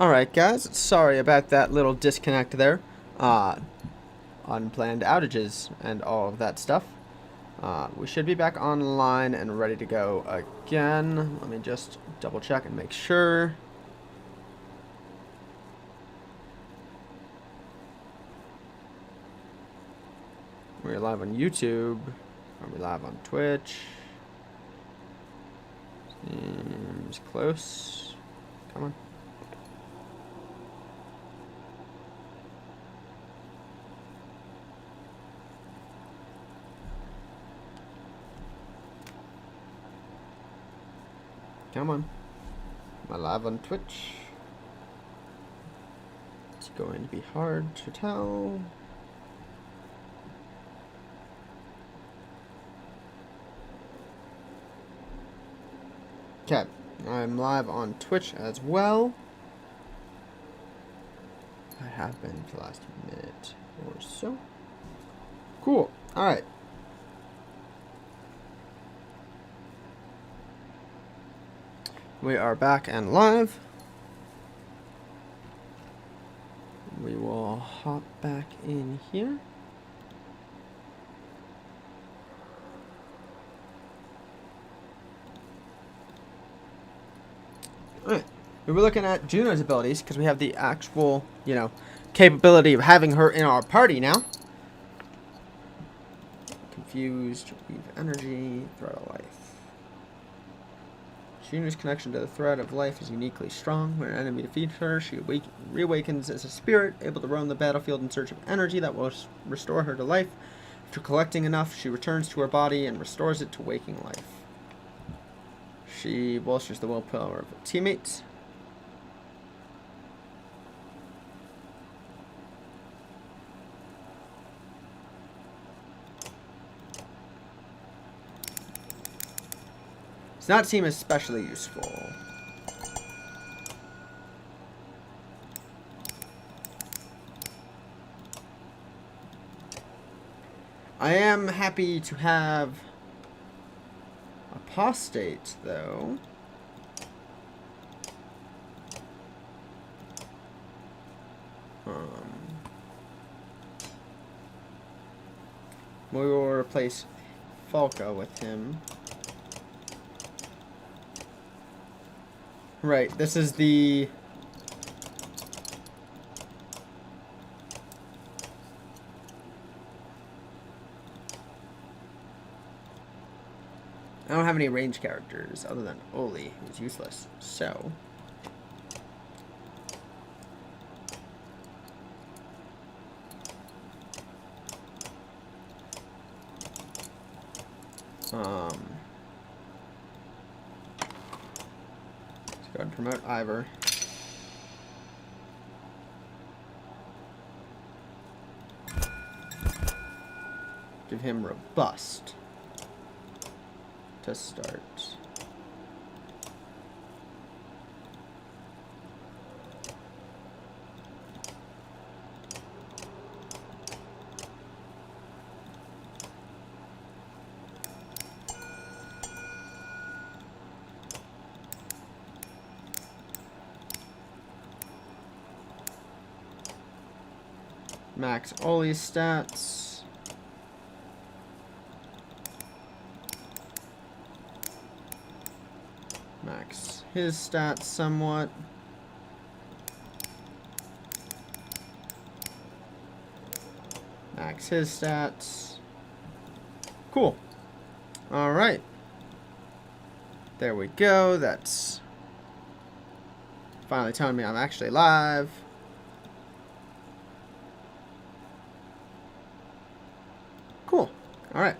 Alright guys, sorry about that little disconnect there. Unplanned outages and all of that stuff. We should be back online and ready to go again. Let me just double check and make sure. We're live on YouTube. Are we live on Twitch? Seems close. Come on. Come on. Am I live on Twitch? It's going to be hard to tell. Okay, I'm live on Twitch as well. I have been for the last minute or so. Cool. Alright. We are back and live. We will hop back in here. Alright. We were looking at Juno's abilities because we have the actual, capability of having her in our party now. Confused, weave energy, thread of life. Juno's connection to the thread of life is uniquely strong. When an enemy defeats her, she reawakens as a spirit, able to roam the battlefield in search of energy that will restore her to life. After collecting enough, she returns to her body and restores it to waking life. She bolsters the willpower of her teammates. Does not seem especially useful. I am happy to have Apostate, though. We will replace Falco with him. Right, this is the... I don't have any range characters other than Oli, who's useless, so... Let's go ahead and promote Ivor. Give him Robust to start. Max Oli's stats. Max his stats somewhat. Max his stats. Cool. Alright. There we go. That's finally telling me I'm actually live. Cool. Alright.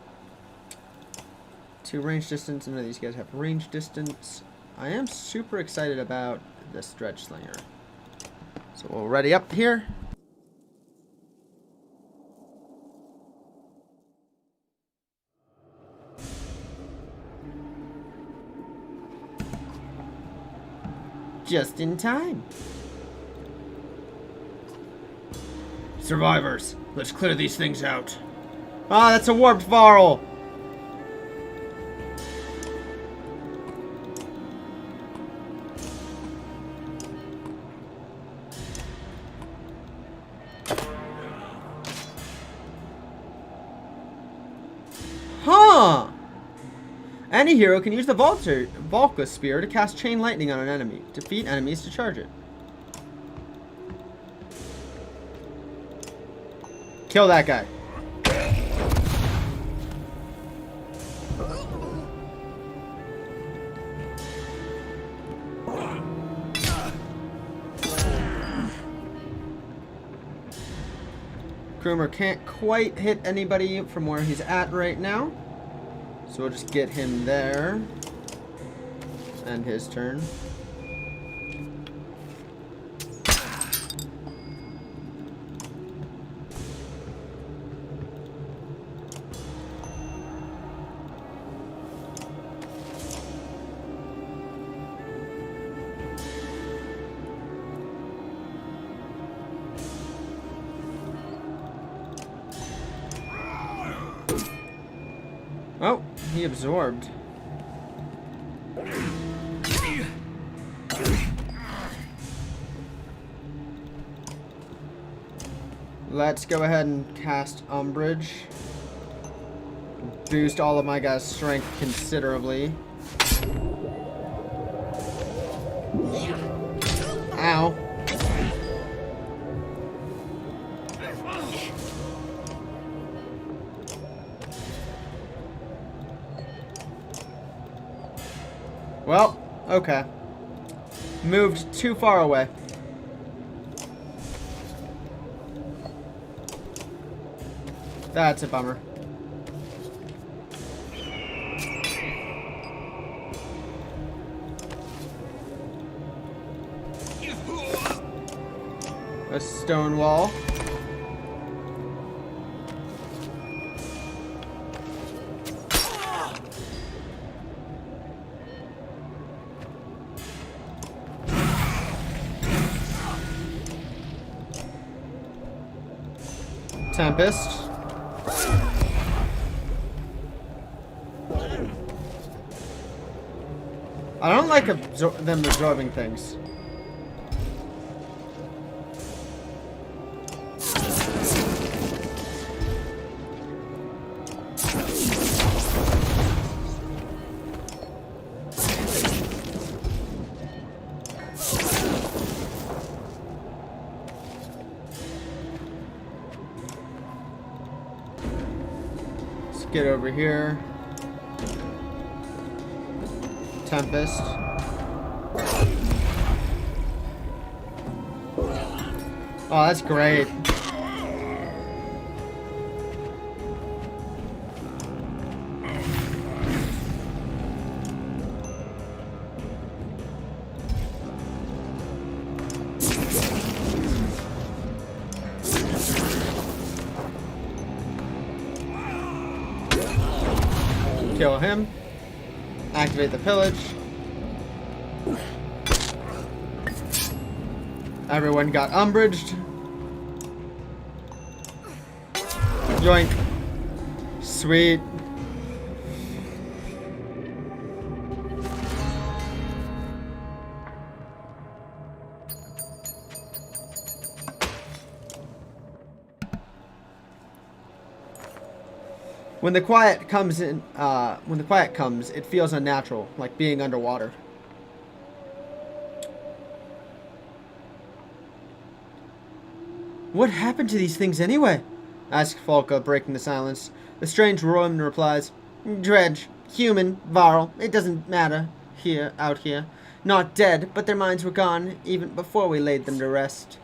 2 range distance. None of these guys have range distance. I am super excited about the Stretch Slinger. So we'll ready up here. Just in time. Survivors, let's clear these things out. Ah, that's a warped Varl. Huh. Any hero can use the Volca Spear to cast Chain Lightning on an enemy. Defeat enemies to charge it. Kill that guy. Krumer can't quite hit anybody from where he's at right now. So we'll just get him there. End his turn. Oh, he absorbed. Let's go ahead and cast Umbrage. Boost all of my guys' strength considerably. Ow. Well, okay. Moved too far away. That's a bummer. A stone wall. Tempest. I don't like them absorbing things. Let's get over here. Tempest. Oh, that's great. Kill him. Activate the pillage. Everyone got umbraged. Yoink. Sweet. When the quiet comes, it feels unnatural, like being underwater. What happened to these things anyway? Asked Falca, breaking the silence. The strange woman replies, Dredge, human, Varl, it doesn't matter out here. Not dead, but their minds were gone even before we laid them to rest.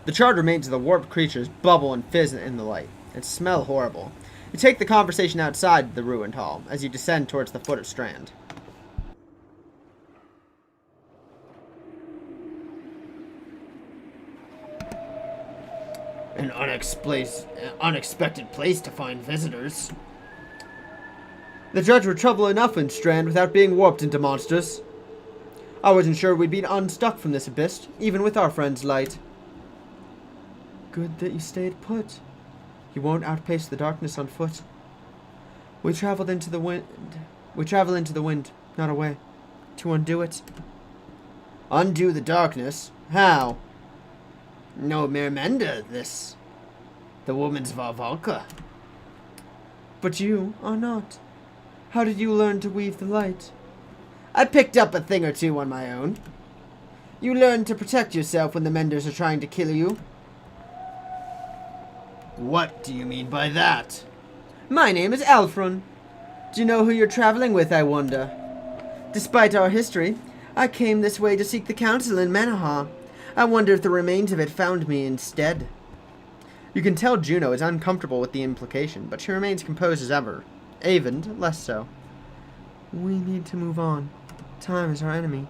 The charred remains of the warped creatures bubble and fizz in the light, and smell horrible. You take the conversation outside the ruined hall as you descend towards the foot of Strand. An unexpected place to find visitors. The judge were trouble enough in Strand without being warped into monsters. I wasn't sure we'd be unstuck from this abyss, even with our friend's light. Good that you stayed put. You won't outpace the darkness on foot. We travel into the wind, not away. To undo it. Undo the darkness? How? No mere mender, this. The woman's Varvalka. But you are not. How did you learn to weave the light? I picked up a thing or two on my own. You learn to protect yourself when the Menders are trying to kill you. What do you mean by that? My name is Alfron. Do you know who you're traveling with, I wonder? Despite our history, I came this way to seek the council in Manaha. I wonder if the remains of it found me instead. You can tell Juno is uncomfortable with the implication, but she remains composed as ever. Avond, less so. We need to move on. Time is our enemy.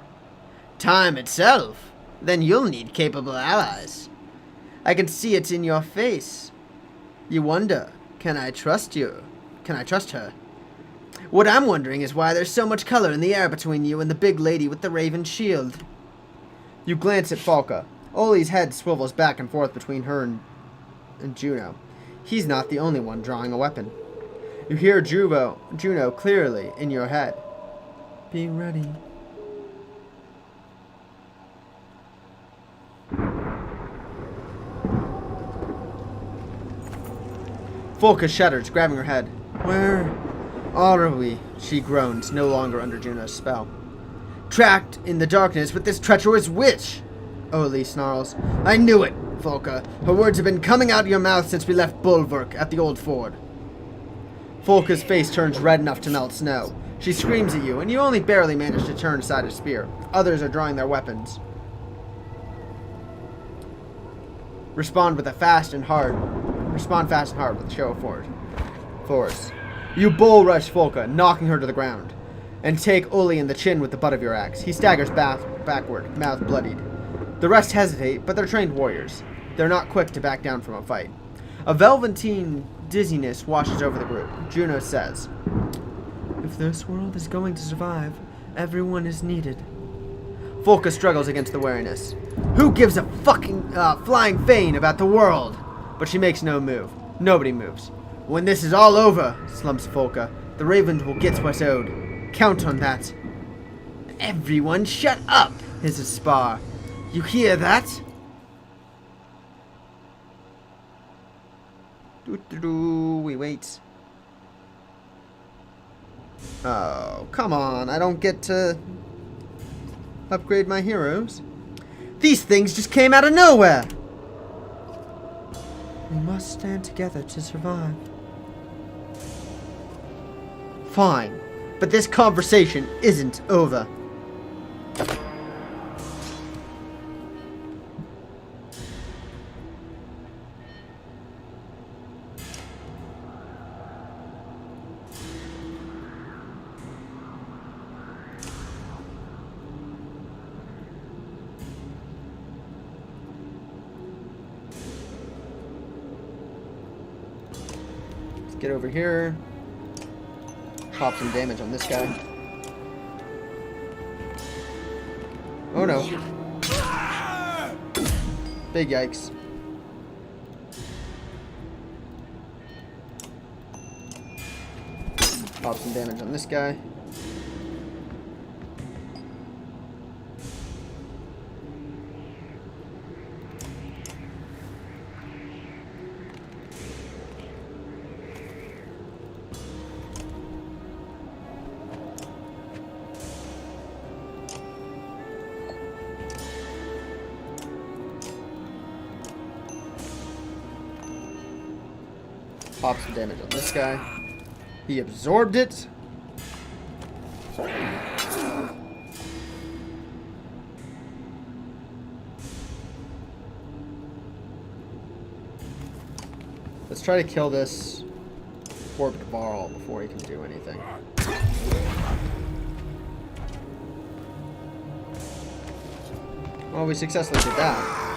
Time itself? Then you'll need capable allies. I can see it in your face. You wonder, can I trust you? Can I trust her? What I'm wondering is why there's so much color in the air between you and the big lady with the raven shield. You glance at Falca. Oli's head swivels back and forth between her and Juno. He's not the only one drawing a weapon. You hear Juno clearly in your head. Be ready. Falca shudders, grabbing her head. Where are we? She groans, no longer under Juno's spell. Trapped in the darkness with this treacherous witch! Oli snarls. I knew it, Falca. Her words have been coming out of your mouth since we left Bulwark at the old ford. Falca's face turns red enough to melt snow. She screams at you, and you only barely manage to turn aside a spear. Others are drawing their weapons. Respond fast and hard with a show of force. You bull rush Falca, knocking her to the ground, and take Oli in the chin with the butt of your axe. He staggers backward, mouth bloodied. The rest hesitate, but they're trained warriors. They're not quick to back down from a fight. A velveteen dizziness washes over the group. Juno says, "If this world is going to survive, everyone is needed." Falca struggles against the wariness. Who gives a fucking flying fane about the world? But she makes no move. Nobody moves. When this is all over, slumps Falca, the ravens will get what's owed. Count on that. Everyone shut up, Hisses Spar. You hear that? We wait. Oh, come on. I don't get to upgrade my heroes. These things just came out of nowhere. We must stand together to survive. Fine, but this conversation isn't over. Get over here. Pop some damage on this guy. Oh no. Big yikes. Pop some damage on this guy. Pop some damage on this guy. He absorbed it. Let's try to kill this Orb Varl before he can do anything. Well, we successfully did that.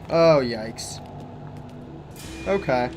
Oh, yikes. Okay.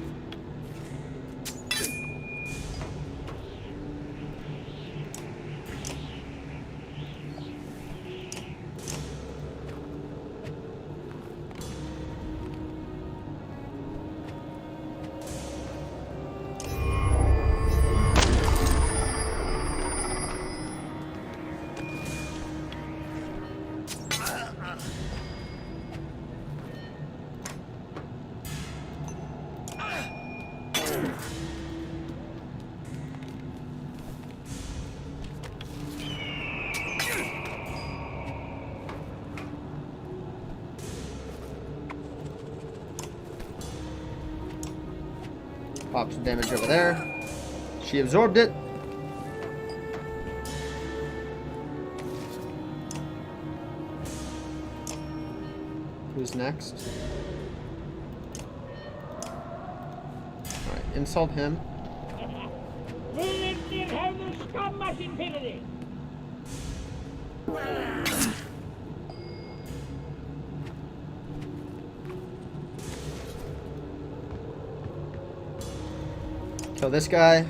Pop some damage over there. She absorbed it. Who's next? Alright, insult him. Kill this guy.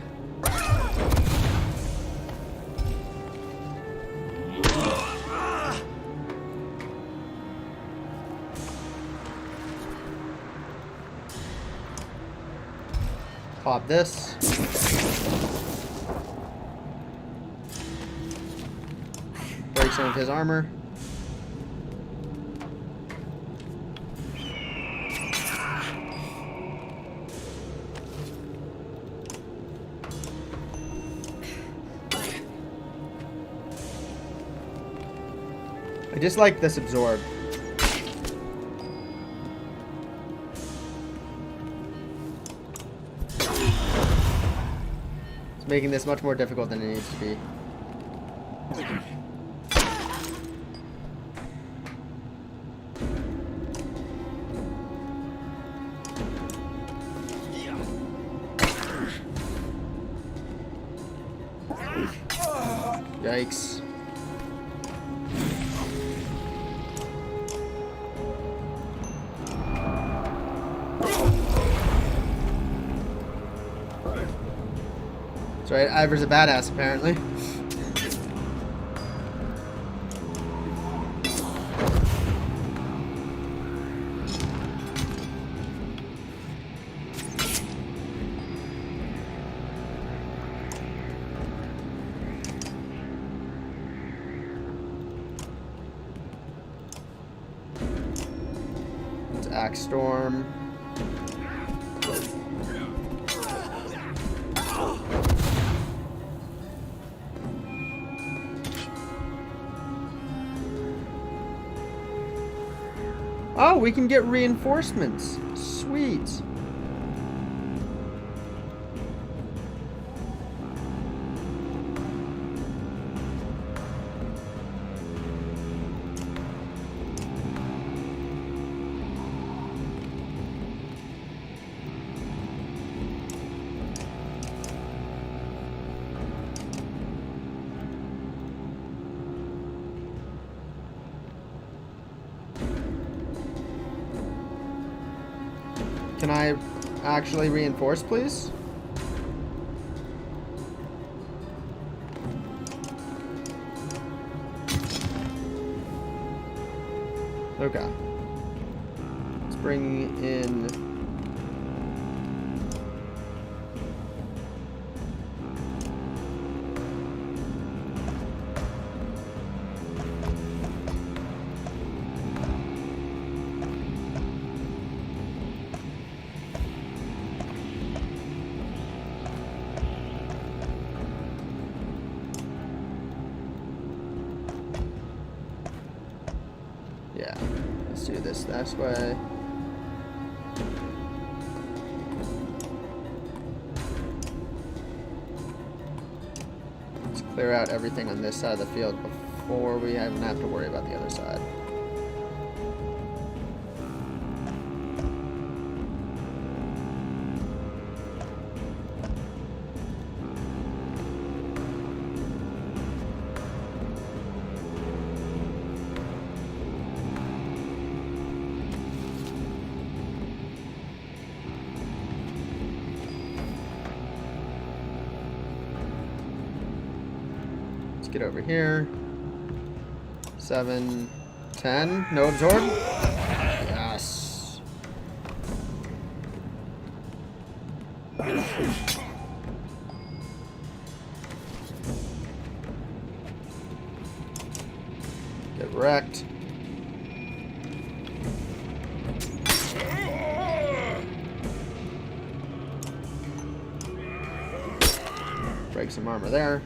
Pop this. Break some of his armor. I just like this absorb. It's making this much more difficult than it needs to be. Yikes. That's right, Ivor's a badass, apparently. It's Axe Storm. Oh, we can get reinforcements. Sweet. Can I actually reinforce, please? Okay. Let's bring in... Yeah, let's do this way. Let's clear out everything on this side of the field before we even have to worry about the other side. Get over here. 7, 10. No absorb. Yes. Get wrecked. Break some armor there.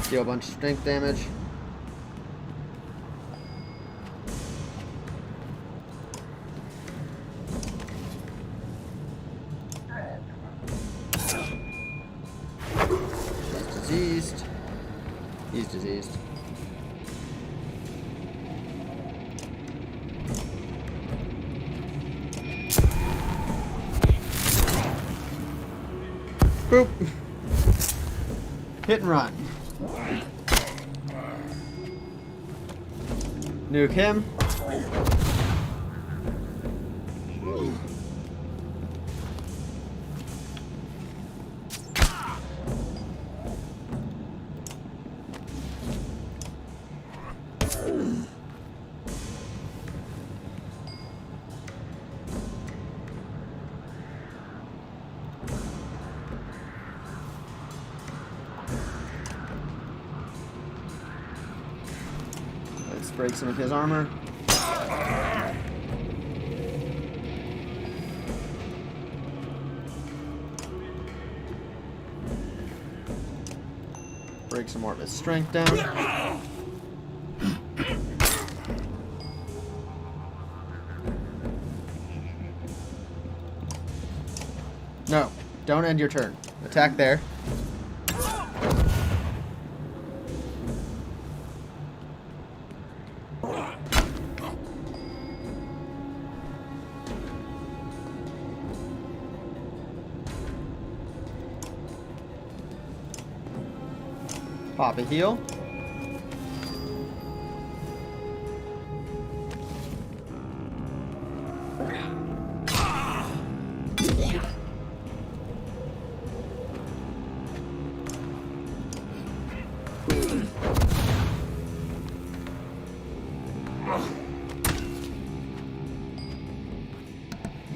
Deal a bunch of strength damage. Diseased. He's diseased. Boop. Hit and run. Nuke him. Let's break some of his armor. Break some more of his strength down. No, don't end your turn. Attack there. Pop a heal.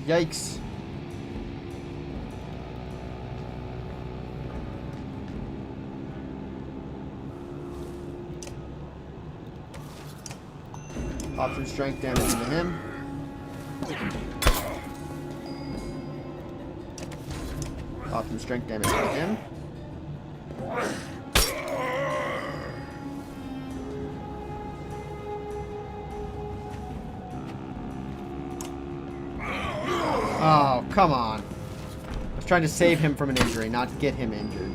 Yikes. Pop some strength damage into him. Pop some strength damage into him. Oh, come on. I was trying to save him from an injury, not get him injured.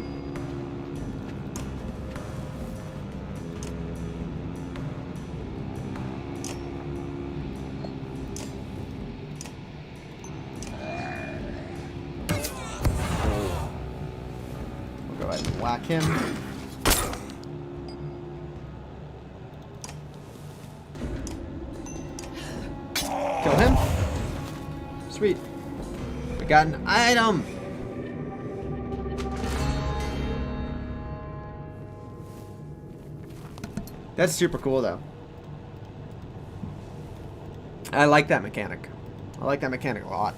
We'll go ahead and whack him. Kill him. Sweet. We got an item. That's super cool, though. I like that mechanic. I like that mechanic a lot.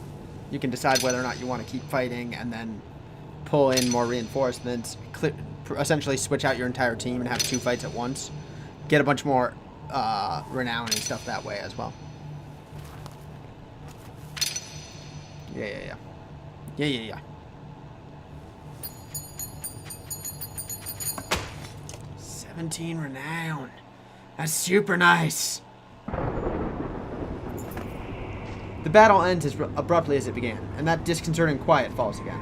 You can decide whether or not you want to keep fighting and then pull in more reinforcements, essentially switch out your entire team and have 2 fights at once. Get a bunch more renown and stuff that way as well. Yeah. 17 renown. That's super nice. The battle ends as abruptly as it began, and that disconcerting quiet falls again.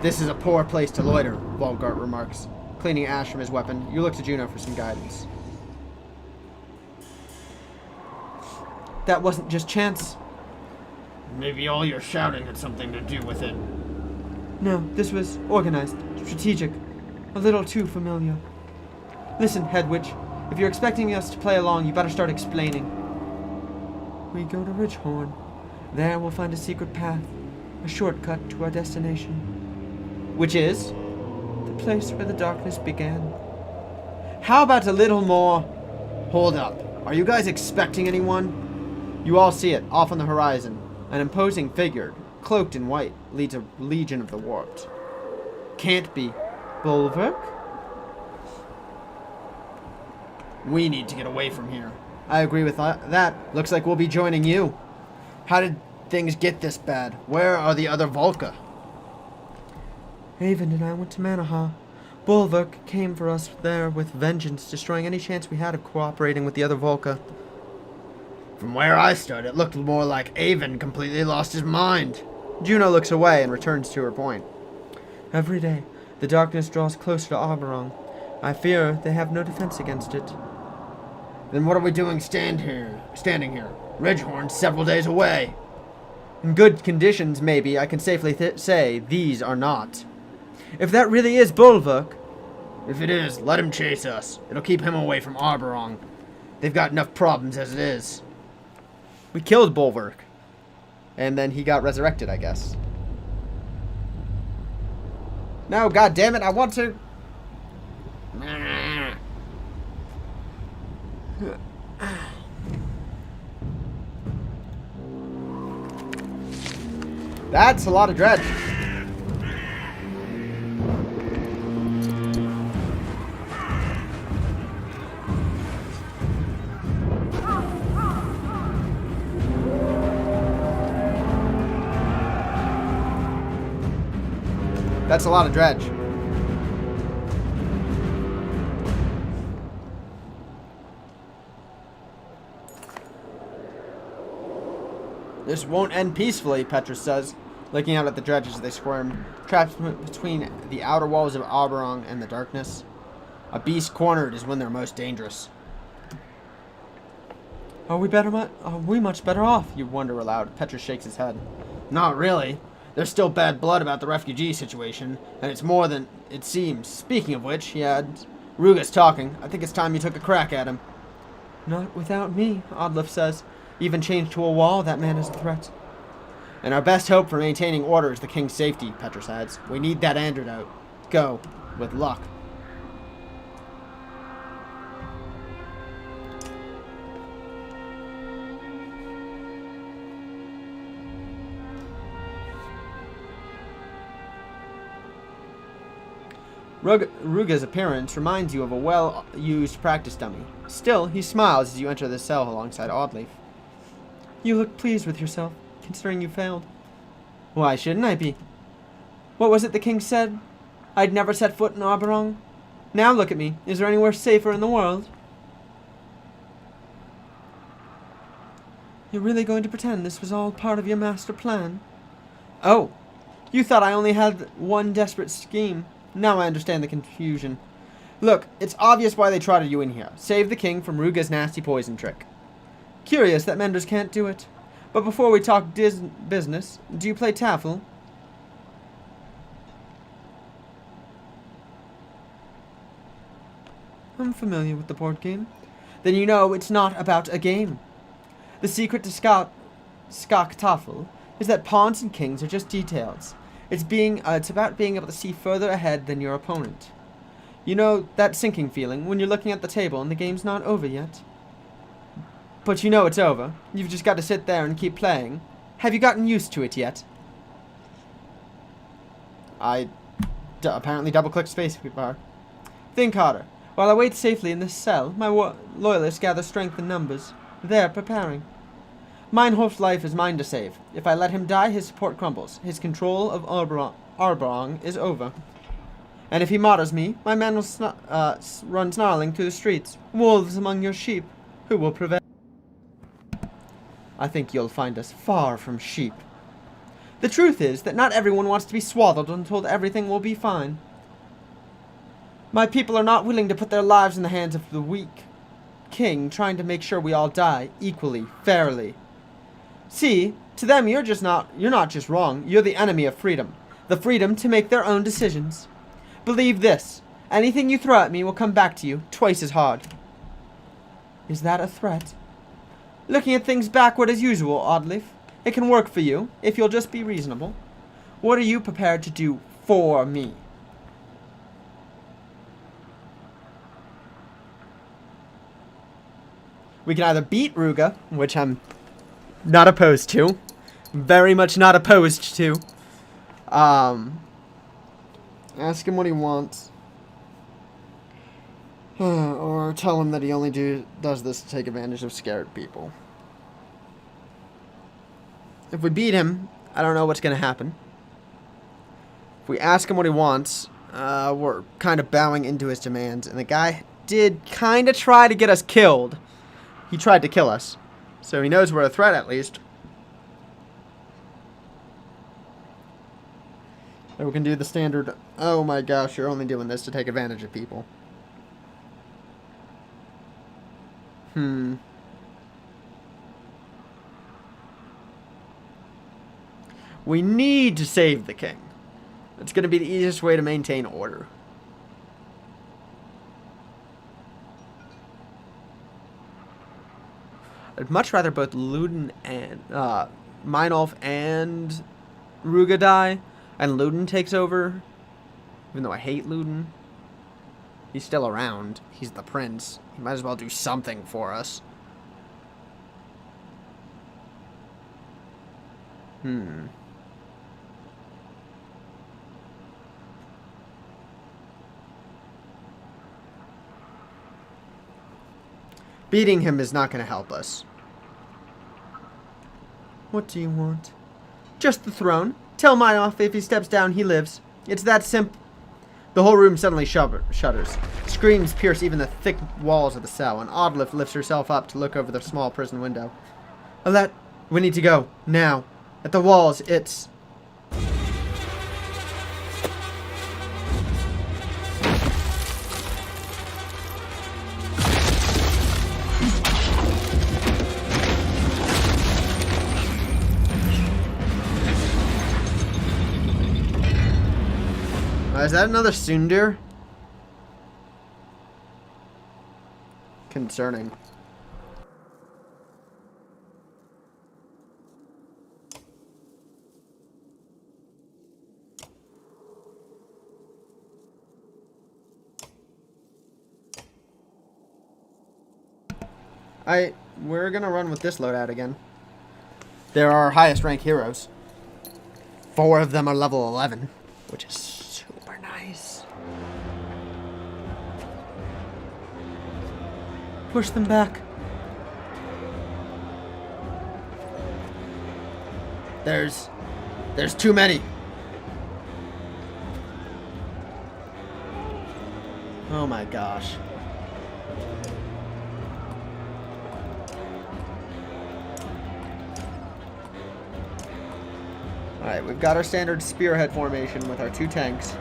This is a poor place to loiter, Volgart remarks, cleaning ash from his weapon. You look to Juno for some guidance. That wasn't just chance. Maybe all your shouting had something to do with it. No, this was organized, strategic, a little too familiar. Listen, Head Witch, if you're expecting us to play along, you better start explaining. We go to Ridgehorn. There we'll find a secret path, a shortcut to our destination. Which is? The place where the darkness began. How about a little more? Hold up. Are you guys expecting anyone? You all see it, off on the horizon. An imposing figure, cloaked in white, leads a legion of the warped. Can't be. Bulwark? We need to get away from here. I agree with that. Looks like we'll be joining you. How did things get this bad? Where are the other Volca? Haven and I went to Manaha. Bulwark came for us there with vengeance, destroying any chance we had of cooperating with the other Volca. From where I stood, it looked more like Avon completely lost his mind. Juno looks away and returns to her point. Every day, the darkness draws closer to Arborong. I fear they have no defense against it. Then what are we doing standing here? Ridgehorn's several days away. In good conditions, maybe, I can safely say these are not. If that really is Bulwark... If it is, let him chase us. It'll keep him away from Arborong. They've got enough problems as it is. We killed Bulwark. And then he got resurrected, I guess. No, god damn it, I want to... That's a lot of dredge. That's a lot of dredge. This won't end peacefully, Petrus says, looking out at the dredge as they squirm, trapped between the outer walls of Arborong and the darkness. A beast cornered is when they're most dangerous. Are we much better off? You wonder aloud. Petrus shakes his head. Not really. There's still bad blood about the refugee situation, and it's more than it seems. Speaking of which, he adds, Ruga's talking. I think it's time you took a crack at him. Not without me, Odliff says. Even chained to a wall, that man is a threat. And our best hope for maintaining order is the king's safety, Petrus adds. We need that antidote. Go, with luck. Ruga's appearance reminds you of a well-used practice dummy. Still, he smiles as you enter the cell alongside Oddleaf. You look pleased with yourself, considering you failed. Why shouldn't I be? What was it the king said? I'd never set foot in Arborong? Now look at me. Is there anywhere safer in the world? You're really going to pretend this was all part of your master plan? Oh, you thought I only had one desperate scheme. Now I understand the confusion. Look, it's obvious why they trotted you in here. Save the king from Ruga's nasty poison trick. Curious that menders can't do it. But before we talk business, do you play Taffel? I'm familiar with the board game. Then you know it's not about a game. The secret to Skak Taffel is that pawns and kings are just details. It's about being able to see further ahead than your opponent. You know that sinking feeling when you're looking at the table and the game's not over yet? But you know it's over. You've just got to sit there and keep playing. Have you gotten used to it yet? I apparently double-clicked spacebar. Think harder. While I wait safely in this cell, my loyalists gather strength in numbers. They're preparing. Meinhof's life is mine to save. If I let him die, his support crumbles. His control of Arborong is over. And if he martyrs me, my men will run snarling through the streets. Wolves among your sheep. Who will prevent? I think you'll find us far from sheep. The truth is that not everyone wants to be swaddled and told everything will be fine. My people are not willing to put their lives in the hands of the weak king trying to make sure we all die equally, fairly. See, to them you're not just wrong, you're the enemy of freedom. The freedom to make their own decisions. Believe this, anything you throw at me will come back to you twice as hard. Is that a threat? Looking at things backward as usual, Oddleif. It can work for you, if you'll just be reasonable. What are you prepared to do for me? We can either beat Ruga, which I'm not opposed to. Very much not opposed to. Ask him what he wants. Or tell him that he only does this to take advantage of scared people. If we beat him, I don't know what's going to happen. If we ask him what he wants, we're kind of bowing into his demands. And the guy did kind of try to get us killed. He tried to kill us. So he knows we're a threat, at least. And we can do the standard, oh my gosh, you're only doing this to take advantage of people. We need to save the king. It's going to be the easiest way to maintain order. I'd much rather both Luden and Meinolf and Ruga die, and Luden takes over. Even though I hate Luden, he's still around. He's the prince. He might as well do something for us. Beating him is not going to help us. What do you want? Just the throne. Tell Meinolf if he steps down, he lives. It's that simple. The whole room suddenly shudders. Screams pierce even the thick walls of the cell, and Oddliff lifts herself up to look over the small prison window. Alette, we need to go. Now. At the walls, it's... Is that another Sundir? Concerning. We're gonna run with this loadout again. They're our highest rank heroes. 4 of them are level 11, which is super nice. Push them back. There's too many. Oh my gosh. Alright, we've got our standard spearhead formation with our 2 tanks.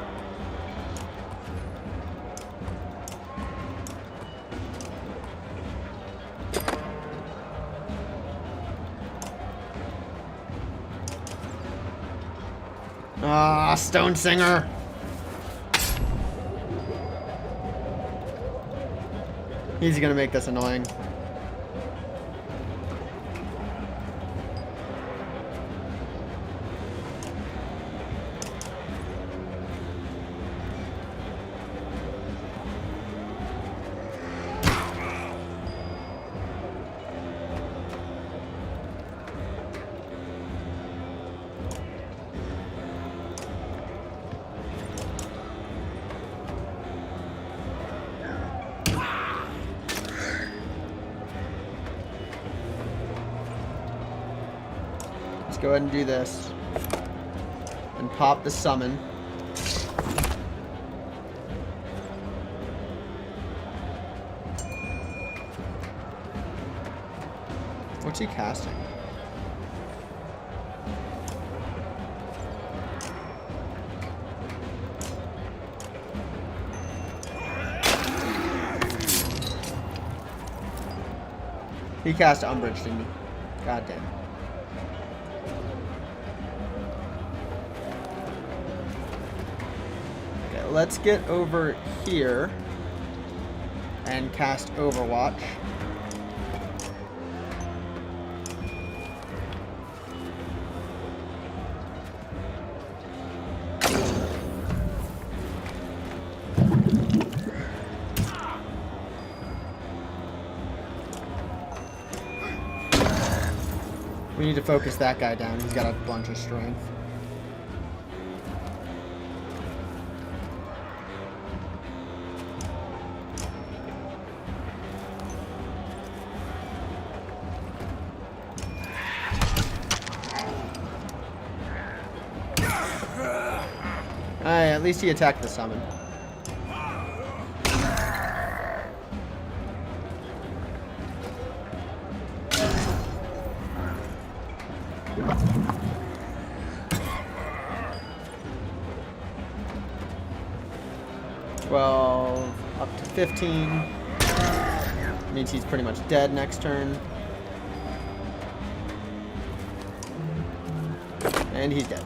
Ah, Stone Singer! He's gonna make this annoying. Let's go ahead and do this. And pop the summon. What's he casting? He cast Umbrage, didn't he? God damn. Okay, let's get over here and cast Overwatch. We need to focus that guy down. He's got a bunch of strength. At least he attacked the summon. Up to 15. Means he's pretty much dead next turn. And he's dead.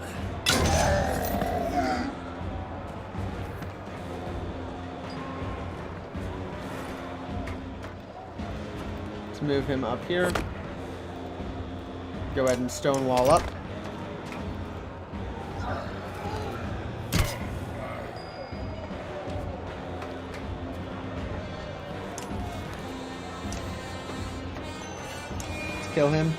Let's move him up here. Go ahead and stonewall up. Kill him.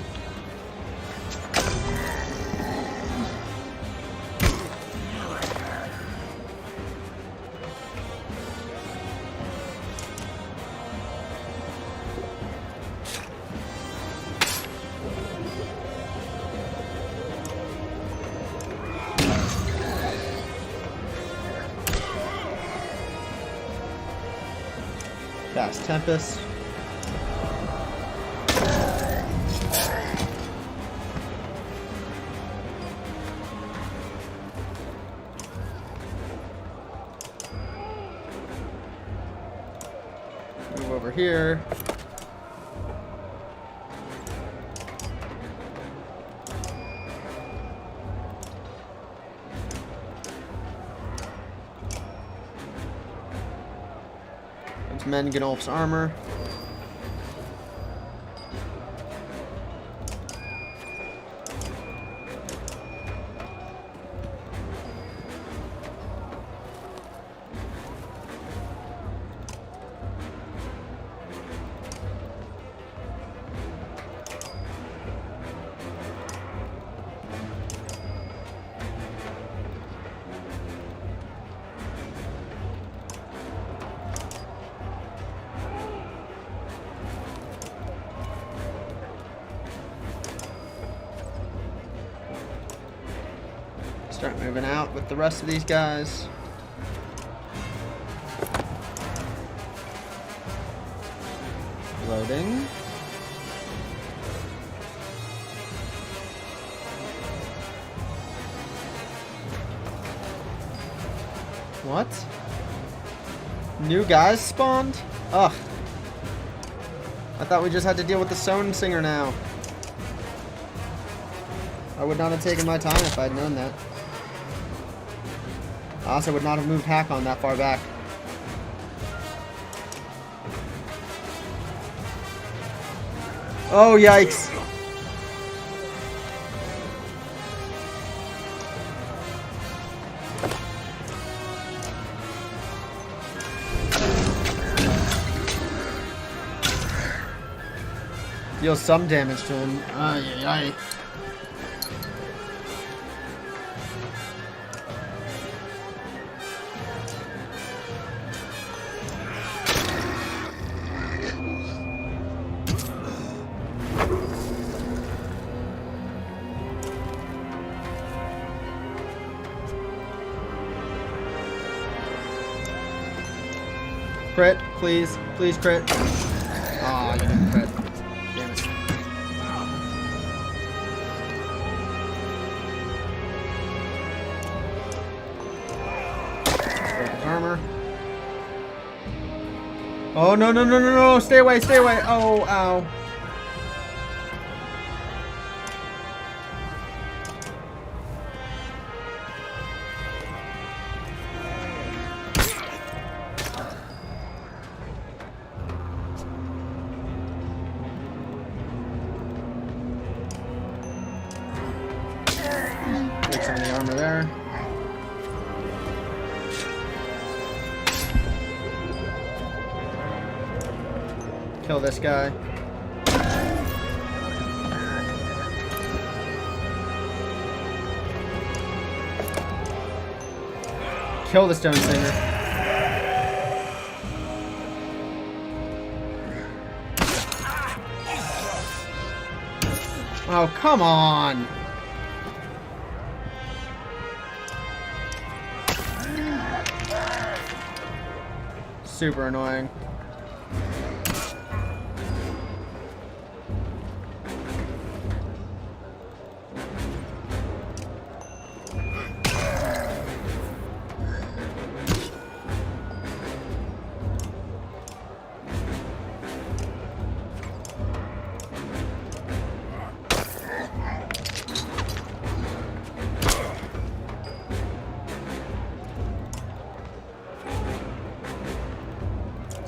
Fast Tempest. Move over here. Let's mend Gnolf's armor. Start moving out with the rest of these guys. Loading. What? New guys spawned? Ugh. I thought we just had to deal with the Stone Singer now. I would not have taken my time if I had known that. I also would not have moved Hakon that far back. Oh, yikes. Deal some damage to him. Ay, ay, ay. Crit, please. Please crit. Aw, you didn't crit. Damn it. Break his armor. Oh, no, no, no, no, no. Stay away, stay away. Oh, ow. Some of the armor there. Kill this guy. Kill the Stone Singer. Oh, come on. super annoying.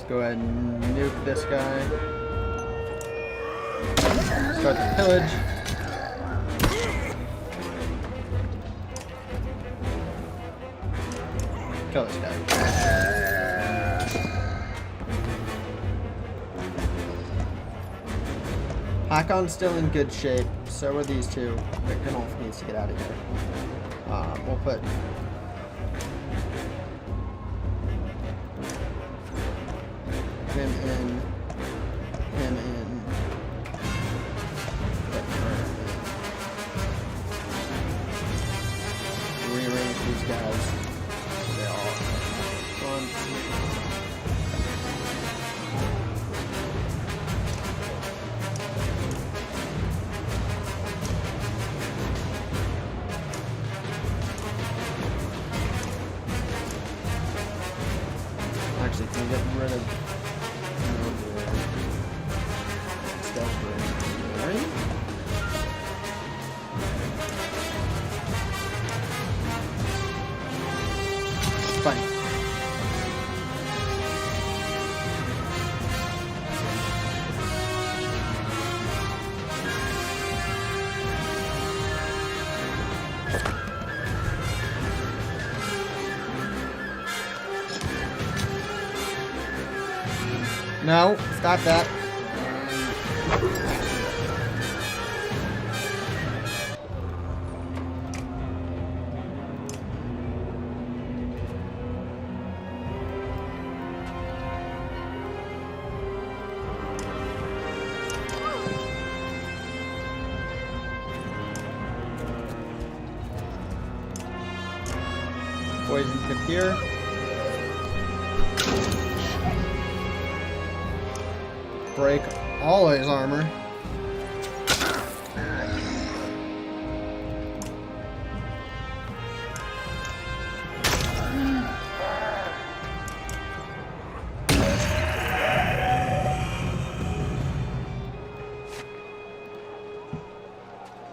Go ahead and nuke this guy. Start the pillage. Kill this guy. Hakon's still in good shape. So are these two. Gnolf needs to get out of here. We'll put him in, him in, rearrange these guys so they all one. Actually, can we get rid of fine. No, stop that. Poison tip here. Break all his armor.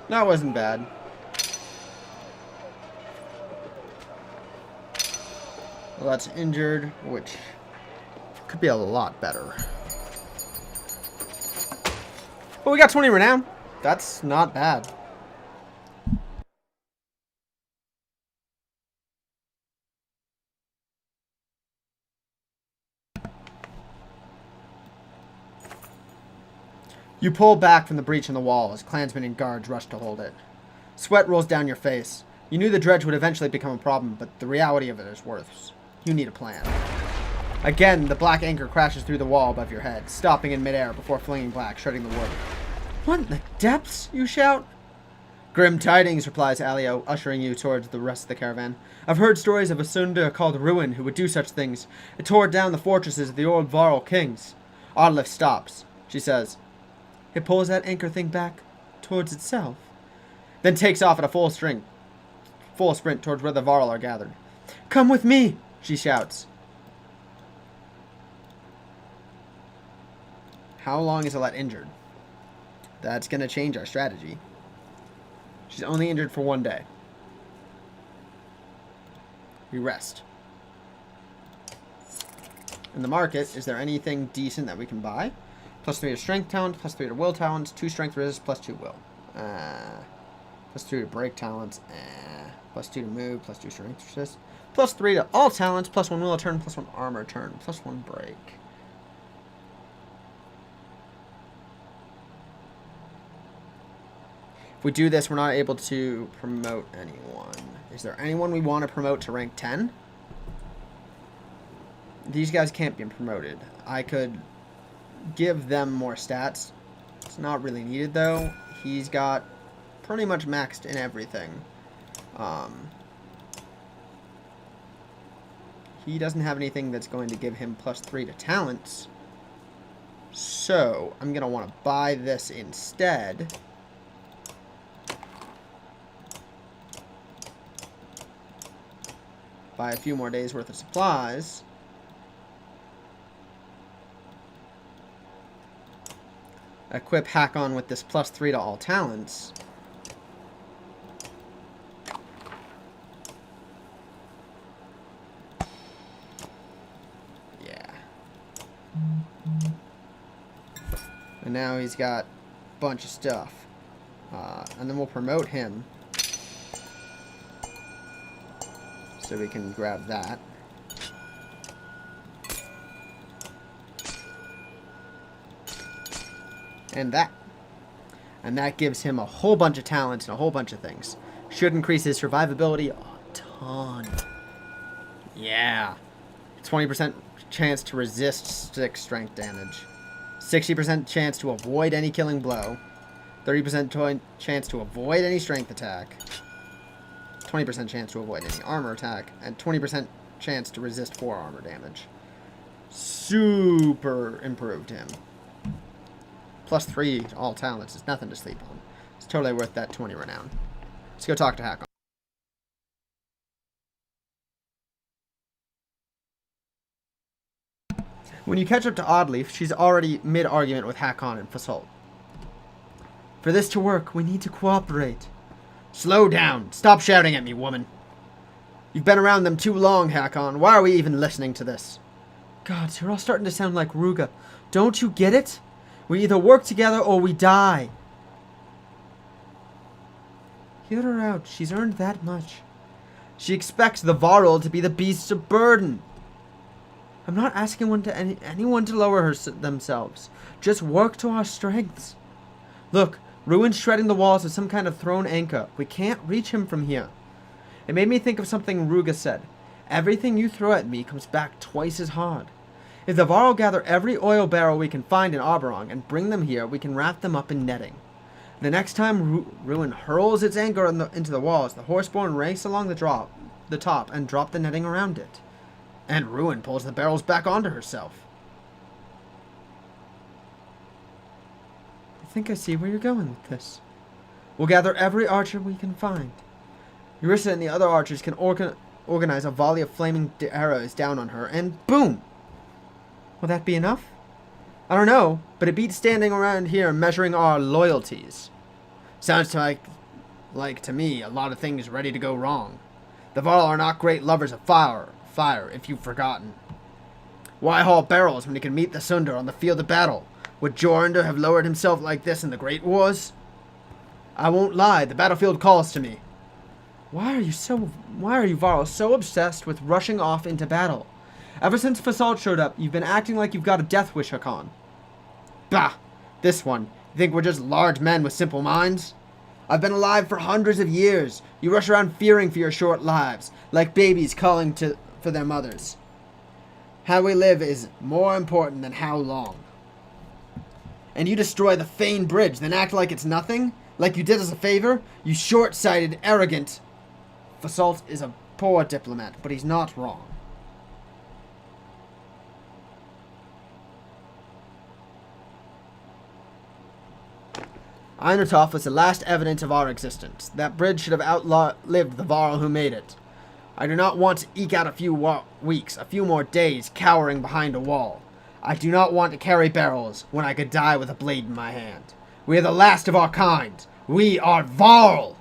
That wasn't bad. Well, that's injured, which could be a lot better. But we got 20 renown. That's not bad. You pull back from the breach in the wall as clansmen and guards rush to hold it. Sweat rolls down your face. You knew the dredge would eventually become a problem, but the reality of it is worse. You need a plan. Again, the black anchor crashes through the wall above your head, stopping in midair before flinging back, shredding the wood. What in the depths? You shout. Grim tidings, replies Alio, ushering you towards the rest of the caravan. I've heard stories of a Sunda called Ruin who would do such things. It tore down the fortresses of the old Varl kings. Audlif stops. She says, it pulls that anchor thing back towards itself, then takes off at a full sprint towards where the Varl are gathered. Come with me, she shouts. How long is Alette injured? That's going to change our strategy. She's only injured for 1 day. We rest. In the market, is there anything decent that we can buy? +3 to strength talent, +3 to will talents, 2 strength resist, +2 will. +2 to break talents, +2 to move, +2 strength resist. +3 to all talents, +1 will turn, +1 armor turn, +1 break. If we do this, we're not able to promote anyone. Is there anyone we want to promote to rank 10? These guys can't be promoted. I could give them more stats. It's not really needed, though. He's got pretty much maxed in everything. he doesn't have anything that's going to give him +3 to talents. So, I'm going to want to buy this instead. Buy a few more days worth of supplies. Equip Hakon with this +3 to all talents. Yeah. And now he's got a bunch of stuff. And then we'll promote him. So we can grab that. And that. And that gives him a whole bunch of talents and a whole bunch of things. Should increase his survivability a ton. Yeah. 20% chance to resist stick strength damage. 60% chance to avoid any killing blow. 30% chance to avoid any strength attack. 20% chance to avoid any armor attack. And 20% chance to resist 4 armor damage. Super improved him. +3 to all talents is nothing to sleep on. It's totally worth that 20 renown. Let's go talk to Hakon. When you catch up to Oddleaf, she's already mid-argument with Hakon and Fasol. For this to work, we need to cooperate. Slow down. Stop shouting at me, woman. You've been around them too long, Hakon. Why are we even listening to this? God, you're all starting to sound like Ruga. Don't you get it? We either work together or we die. Hear her out. She's earned that much. She expects the Varl to be the beasts of burden. I'm not asking anyone to lower themselves. Just work to our strengths. Look, Ruin's shredding the walls with some kind of thrown anchor. We can't reach him from here. It made me think of something Ruga said. Everything you throw at me comes back twice as hard. If the Varl gather every oil barrel we can find in Oberon and bring them here, we can wrap them up in netting. The next time Ruin hurls its anger into the walls, the Horseborn race along the top and drop the netting around it. And Ruin pulls the barrels back onto herself. I think I see where you're going with this. We'll gather every archer we can find. Eurissa and the other archers can organize a volley of flaming arrows down on her, and boom! Will that be enough? I don't know, but it beats standing around here measuring our loyalties. Sounds like to me a lot of things ready to go wrong. The Varl are not great lovers of fire, if you've forgotten. Why haul barrels when you can meet the Sundar on the field of battle? Would Jorindr have lowered himself like this in the Great Wars? I won't lie, the battlefield calls to me. Why are you Varl so obsessed with rushing off into battle? Ever since Fasalt showed up, you've been acting like you've got a death wish, Hakon. Bah! This one. You think we're just large men with simple minds? I've been alive for hundreds of years. You rush around fearing for your short lives, like babies calling for their mothers. How we live is more important than how long. And you destroy the Fane Bridge, then act like it's nothing? Like you did us a favor? You short-sighted, arrogant... Fasalt is a poor diplomat, but he's not wrong. Einartoff was the last evidence of our existence. That bridge should have outlived the Varl who made it. I do not want to eke out a few weeks, a few more days, cowering behind a wall. I do not want to carry barrels when I could die with a blade in my hand. We are the last of our kind. We are Varl!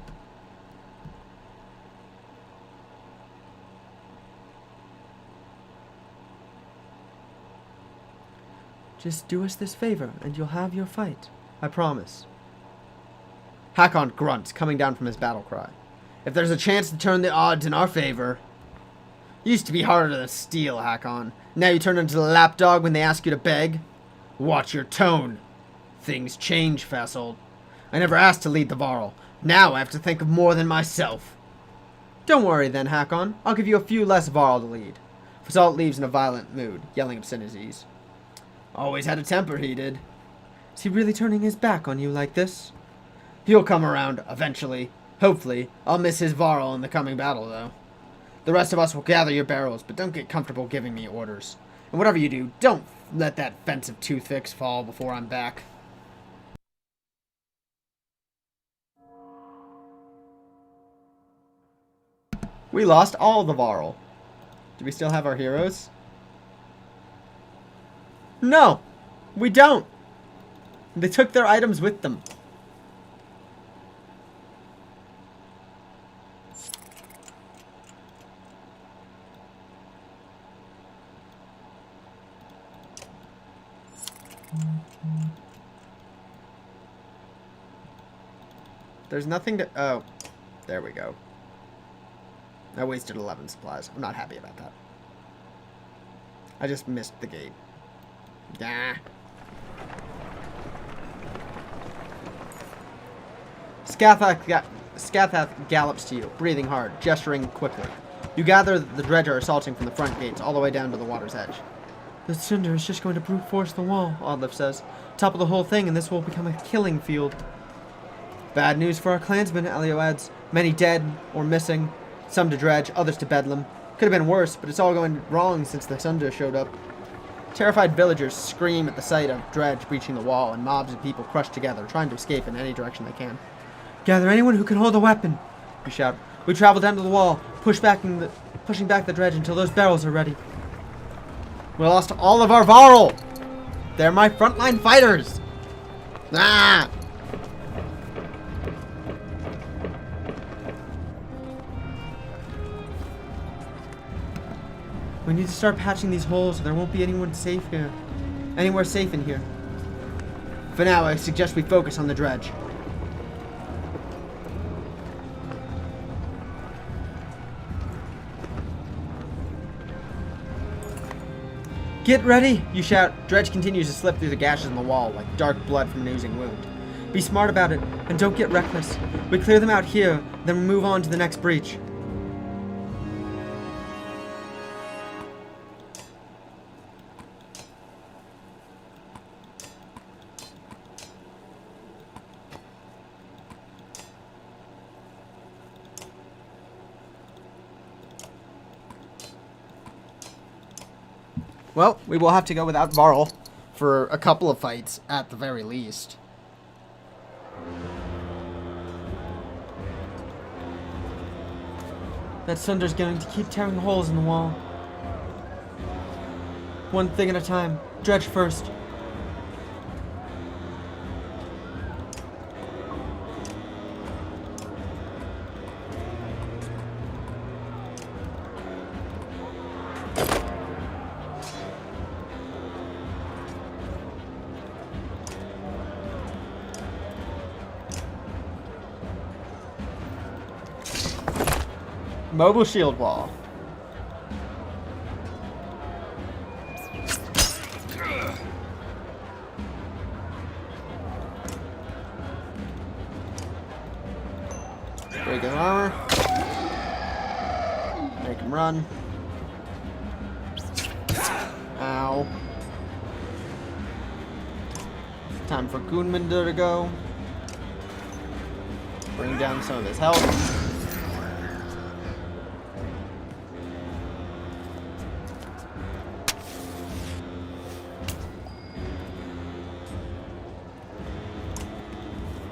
Just do us this favor, and you'll have your fight. I promise. Hakon grunts, coming down from his battle cry. If there's a chance to turn the odds in our favor... Used to be harder to steal, Hakon. Now you turn into the lapdog when they ask you to beg? Watch your tone. Things change, Fasold. I never asked to lead the Varl. Now I have to think of more than myself. Don't worry then, Hakon. I'll give you a few less Varl to lead. Fasold leaves in a violent mood, yelling obscenities. Always had a temper, he did. Is he really turning his back on you like this? He'll come around, eventually. Hopefully. I'll miss his Varl in the coming battle, though. The rest of us will gather your barrels, but don't get comfortable giving me orders. And whatever you do, don't let that fence of toothpicks fall before I'm back. We lost all the Varl. Do we still have our heroes? No, we don't. They took their items with them. There's nothing to... Oh, there we go. I wasted 11 supplies. I'm not happy about that. I just missed the gate. Yeah. Scathath gallops to you, breathing hard, gesturing quickly. You gather that the dredge are assaulting from the front gates all the way down to the water's edge. The cinder is just going to brute force the wall, Oddliff says. Topple the whole thing and this will become a killing field. Bad news for our clansmen, Elio adds. Many dead or missing. Some to dredge, others to bedlam. Could have been worse, but it's all going wrong since the Sunder showed up. Terrified villagers scream at the sight of dredge breaching the wall, and mobs of people crush together, trying to escape in any direction they can. Gather anyone who can hold a weapon, you shout. We travel down to the wall, pushing back the dredge until those barrels are ready. We lost all of our Varl! They're my frontline fighters! Ah! We need to start patching these holes or there won't be anyone safe here. Anywhere safe in here. For now, I suggest we focus on the dredge. Get ready, you shout. Dredge continues to slip through the gashes in the wall like dark blood from an oozing wound. Be smart about it, and don't get reckless. We clear them out here, then we move on to the next breach. Well, we will have to go without Varl for a couple of fights at the very least. That Sunder's going to keep tearing holes in the wall. One thing at a time. Dredge first. Mobile shield wall. Break his armor. Make him run. Ow. Time for Goonminder to go. Bring down some of his health.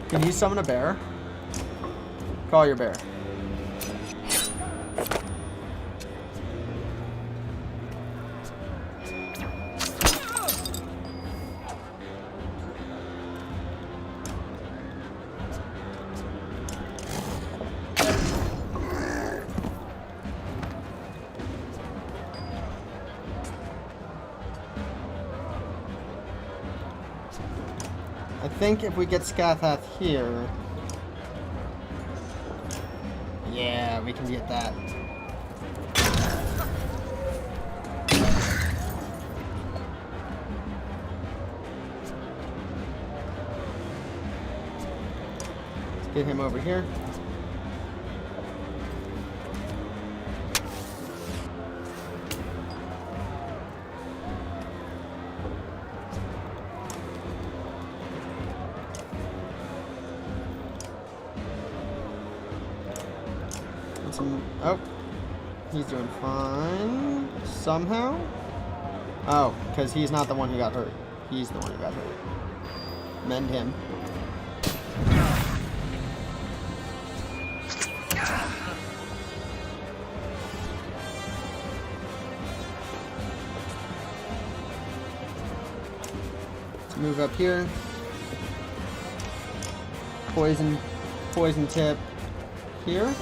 Can you summon a bear? Call your bear. I think if we get Scathath here... Yeah, we can get that. Let's get him over here. Oh. He's doing fine. Somehow. Oh, because he's not the one who got hurt. He's the one who got hurt. Mend him. Let's move up here. Poison tip here.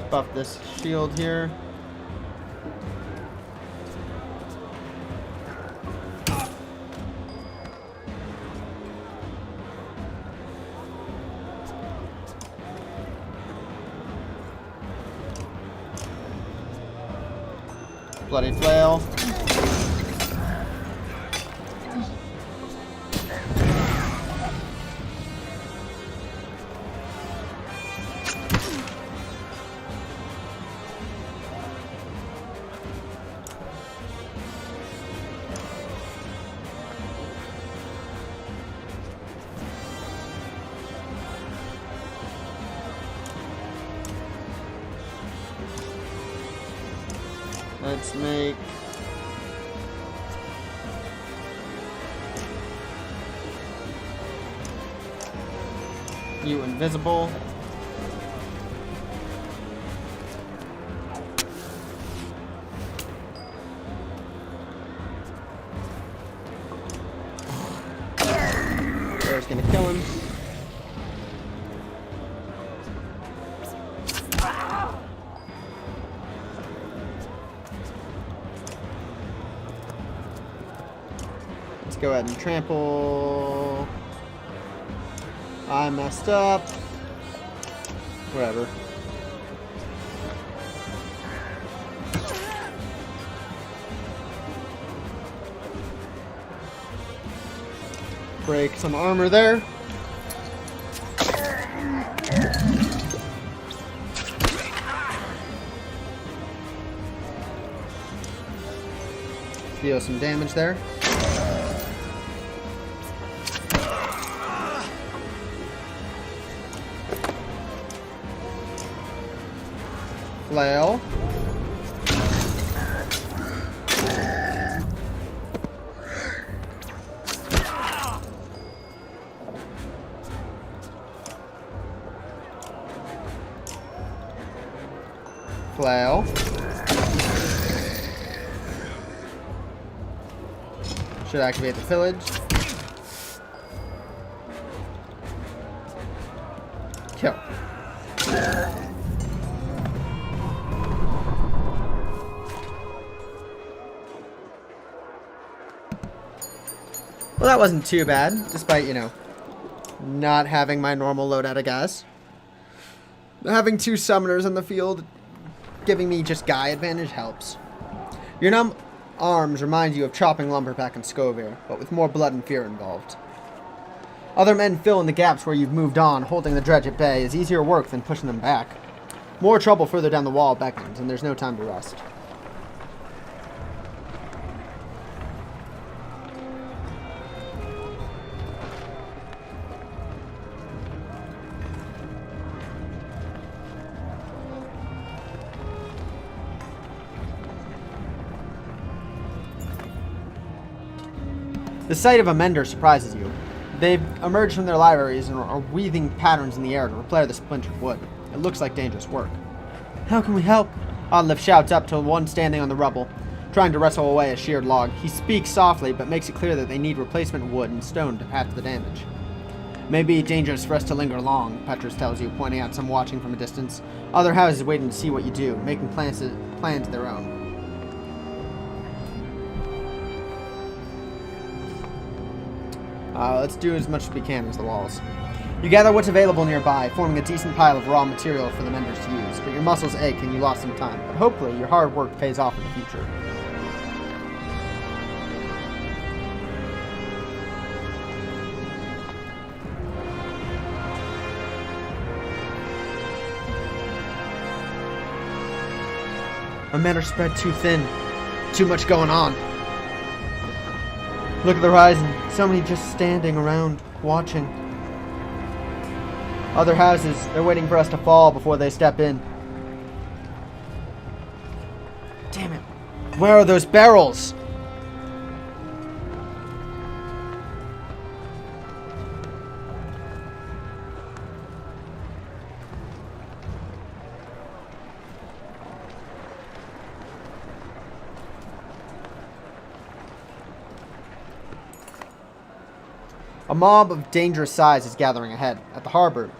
Buff this shield here. Bloody flail. Let's make you invisible. Bear's gonna kill him. Go ahead and trample. I messed up. Whatever. Break some armor there. Deal some damage there. Flail. Flail. Should activate the pillage. Kill. Well, that wasn't too bad, despite, you know, not having my normal loadout of gas. Having two summoners on the field, giving me just guy advantage helps. Your numb arms remind you of chopping lumber back in Scovere, but with more blood and fear involved. Other men fill in the gaps where you've moved on. Holding the dredge at bay is easier work than pushing them back. More trouble further down the wall beckons, and there's no time to rest. The sight of a mender surprises you. They've emerged from their libraries and are weaving patterns in the air to repair the splintered wood. It looks like dangerous work. How can we help? Oddliff shouts up to one standing on the rubble, trying to wrestle away a sheared log. He speaks softly, but makes it clear that they need replacement wood and stone to patch the damage. May be dangerous for us to linger long, Petrus tells you, pointing out some watching from a distance. Other houses waiting to see what you do, making plans their own. Let's do as much as we can as the walls. You gather what's available nearby, forming a decent pile of raw material for the menders to use, but your muscles ache and you lost some time. But hopefully, your hard work pays off in the future. Our men are spread too thin. Too much going on. Look at the horizon. So many just standing around, watching. Other houses, they're waiting for us to fall before they step in. Damn it. Where are those barrels? A mob of dangerous size is gathering ahead. At the harbor,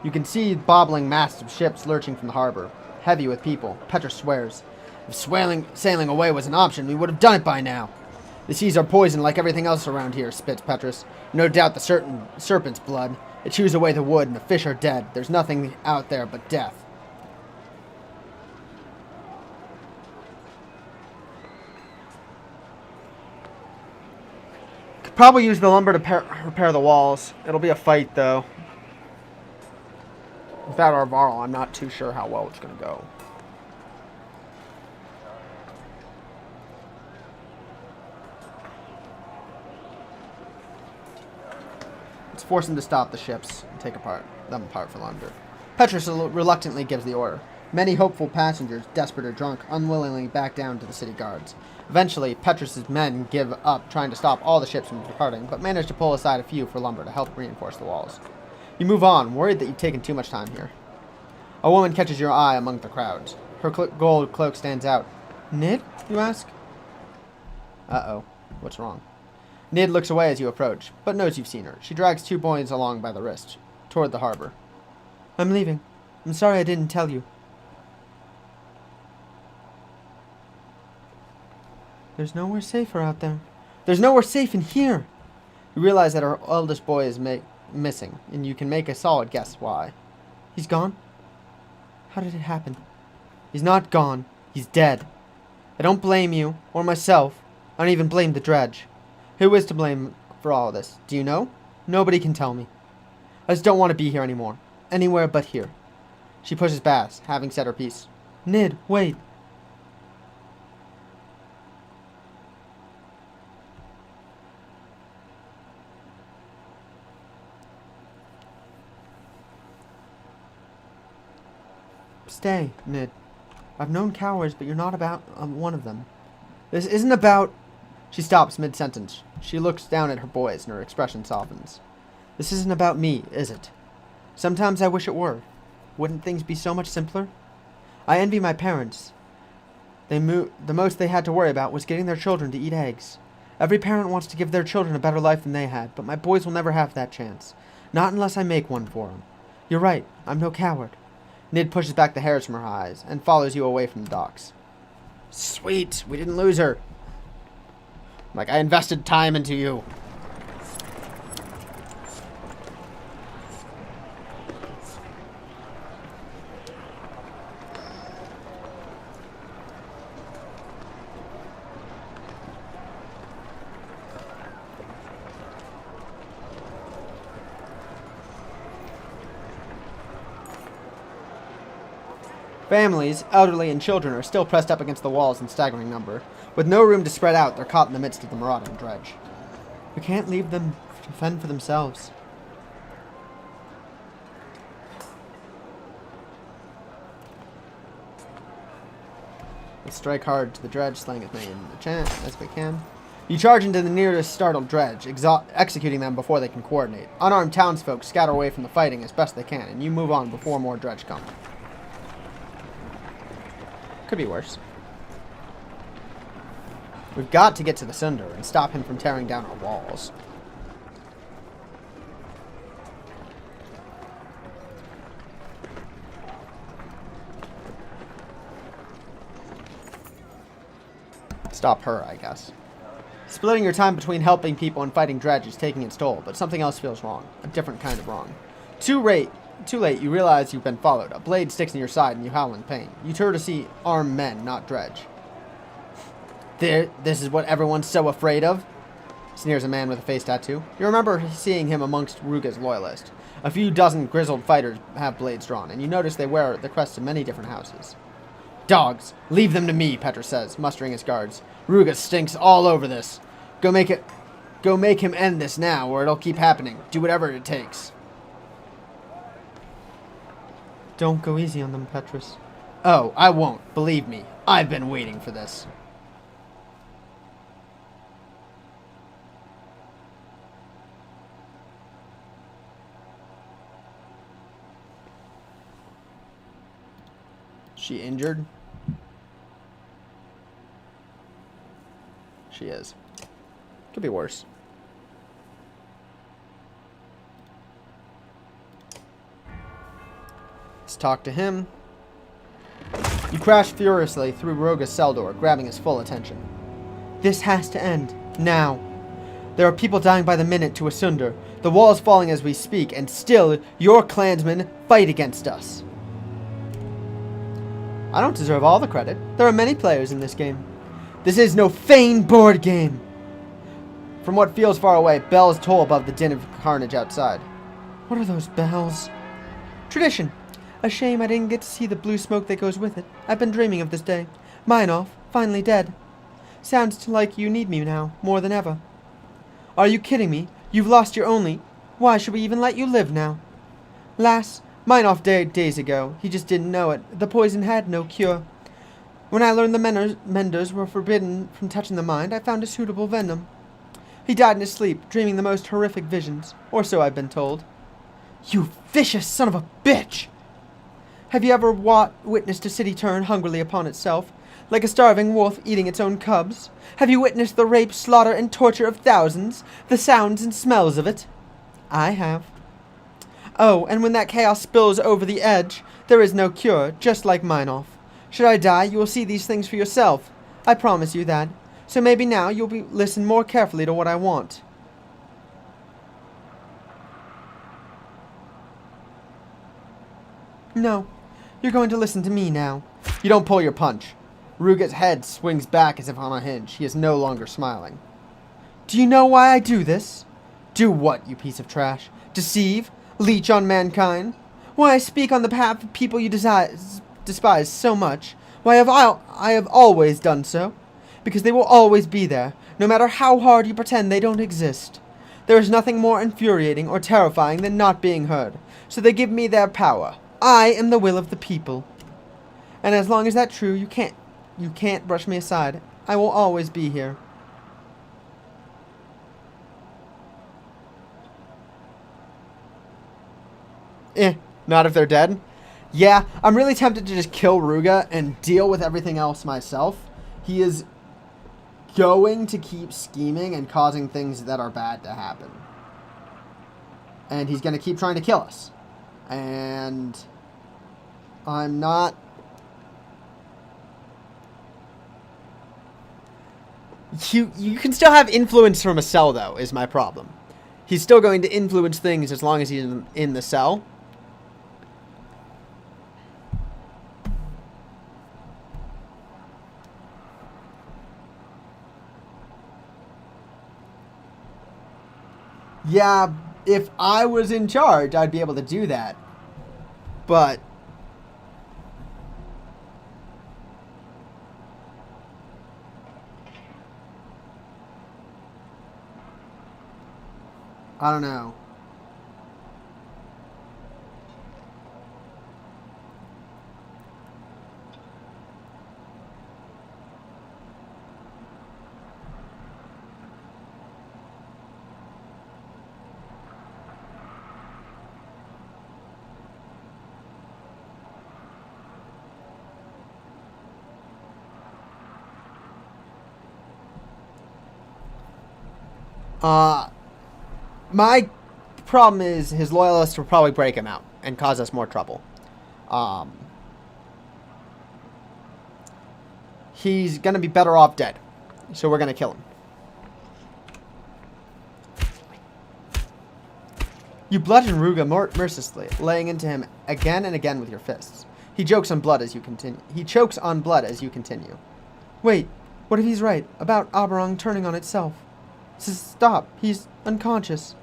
you can see bobbling masts of ships lurching from the harbor, heavy with people. Petrus swears. If sailing away was an option, we would have done it by now. The seas are poisoned like everything else around here, spits Petrus. No doubt the serpent's blood. It chews away the wood and the fish are dead. There's nothing out there but death. Could probably use the lumber to repair the walls. It'll be a fight, though. Without our Varl, I'm not too sure how well it's going to go. Let's force him to stop the ships and take them apart for lumber. Petrus reluctantly gives the order. Many hopeful passengers, desperate or drunk, unwillingly back down to the city guards. Eventually, Petrus's men give up trying to stop all the ships from departing, but manage to pull aside a few for lumber to help reinforce the walls. You move on, worried that you've taken too much time here. A woman catches your eye among the crowds. Her gold cloak stands out. Nid, you ask? Uh-oh. What's wrong? Nid looks away as you approach, but knows you've seen her. She drags 2 boys along by the wrist, toward the harbor. I'm leaving. I'm sorry I didn't tell you. There's nowhere safer out there. There's nowhere safe in here. You realize that her eldest boy is missing, and you can make a solid guess why. He's gone? How did it happen? He's not gone. He's dead. I don't blame you, or myself. I don't even blame the dredge. Who is to blame for all of this? Do you know? Nobody can tell me. I just don't want to be here anymore. Anywhere but here. She pushes past, having said her piece. Nid, wait. Stay, Nid. I've known cowards, but you're not about one of them. This isn't about... She stops mid-sentence. She looks down at her boys, and her expression softens. This isn't about me, is it? Sometimes I wish it were. Wouldn't things be so much simpler? I envy my parents. The most they had to worry about was getting their children to eat eggs. Every parent wants to give their children a better life than they had, but my boys will never have that chance. Not unless I make one for them. You're right, I'm no coward. Nid pushes back the hairs from her eyes and follows you away from the docks. Sweet, we didn't lose her. Like, I invested time into you. Families, elderly, and children are still pressed up against the walls in staggering number. With no room to spread out, they're caught in the midst of the marauding dredge. We can't leave them to fend for themselves. Let's strike hard to the dredge, slaying as many in the chance as we can. You charge into the nearest startled dredge, executing them before they can coordinate. Unarmed townsfolk scatter away from the fighting as best they can, and you move on before more dredge come. Could be worse. We've got to get to the Sunder and stop him from tearing down our walls. Stop her, I guess. Splitting your time between helping people and fighting dredge is taking its toll, but something else feels wrong. A different kind of wrong. Too late, you realize you've been followed. A blade sticks in your side and you howl in pain. You turn to see armed men, not dredge. This is what everyone's so afraid of? Sneers a man with a face tattoo. You remember seeing him amongst Ruga's loyalists. A few dozen grizzled fighters have blades drawn, and you notice they wear the crests of many different houses. Dogs, leave them to me, Petra says, mustering his guards. Ruga stinks all over this. Go make him end this now, or it'll keep happening. Do whatever it takes. Don't go easy on them, Petrus. Oh, I won't. Believe me. I've been waiting for this. She injured? She is. Could be worse. Let's talk to him. You crash furiously through Roga's cell door, grabbing his full attention. This has to end. Now. There are people dying by the minute to Asunder. The wall is falling as we speak, and still, your clansmen fight against us. I don't deserve all the credit. There are many players in this game. This is no Fane board game. From what feels far away, bells toll above the din of carnage outside. What are those bells? Tradition. A shame I didn't get to see the blue smoke that goes with it. I've been dreaming of this day. Meinhof, finally dead. Sounds like you need me now, more than ever. Are you kidding me? You've lost your only. Why should we even let you live now? Lass, Meinhof died days ago. He just didn't know it. The poison had no cure. When I learned the menders were forbidden from touching the mind, I found a suitable venom. He died in his sleep, dreaming the most horrific visions. Or so I've been told. You vicious son of a bitch! Have you ever witnessed a city turn hungrily upon itself, like a starving wolf eating its own cubs? Have you witnessed the rape, slaughter, and torture of thousands, the sounds and smells of it? I have. Oh, and when that chaos spills over the edge, there is no cure, just like Meinhof. Should I die, you will see these things for yourself. I promise you that. So maybe now you'll listen more carefully to what I want. No. You're going to listen to me now. You don't pull your punch. Ruga's head swings back as if on a hinge. He is no longer smiling. Do you know why I do this? Do what, you piece of trash? Deceive? Leech on mankind? Why I speak on the behalf of people you despise so much? Why I have always done so? Because they will always be there, no matter how hard you pretend they don't exist. There is nothing more infuriating or terrifying than not being heard, so they give me their power. I am the will of the people. And as long as that's true, you can't brush me aside. I will always be here. Not if they're dead. Yeah, I'm really tempted to just kill Ruga and deal with everything else myself. He is going to keep scheming and causing things that are bad to happen. And he's going to keep trying to kill us. And I'm not... You can still have influence from a cell, though, is my problem. He's still going to influence things as long as he's in the cell. Yeah, if I was in charge, I'd be able to do that. But I don't know. My problem is his loyalists will probably break him out and cause us more trouble. He's going to be better off dead. So we're going to kill him. You bludgeon Ruga mercilessly, laying into him again and again with your fists. He chokes on blood as you continue. Wait, what if he's right about Oberon turning on itself? Stop, he's unconscious.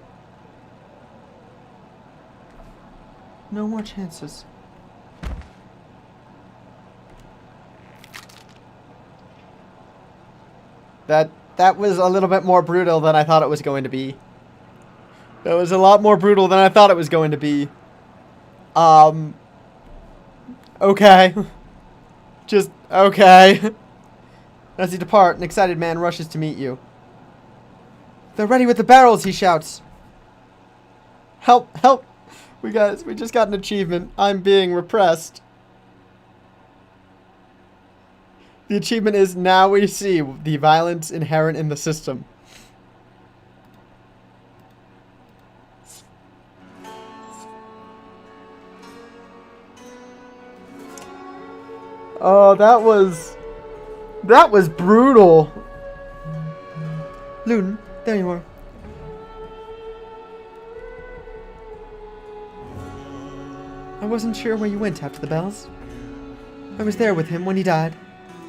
No more chances. That was a little bit more brutal than I thought it was going to be. That was a lot more brutal than I thought it was going to be. Okay. Just, okay. As you depart, an excited man rushes to meet you. They're ready with the barrels, he shouts. Help, help. We just got an achievement. I'm being repressed. The achievement is now we see the violence inherent in the system. Oh, that was brutal. Luden, there you are. I wasn't sure where you went after the bells. I was there with him when he died.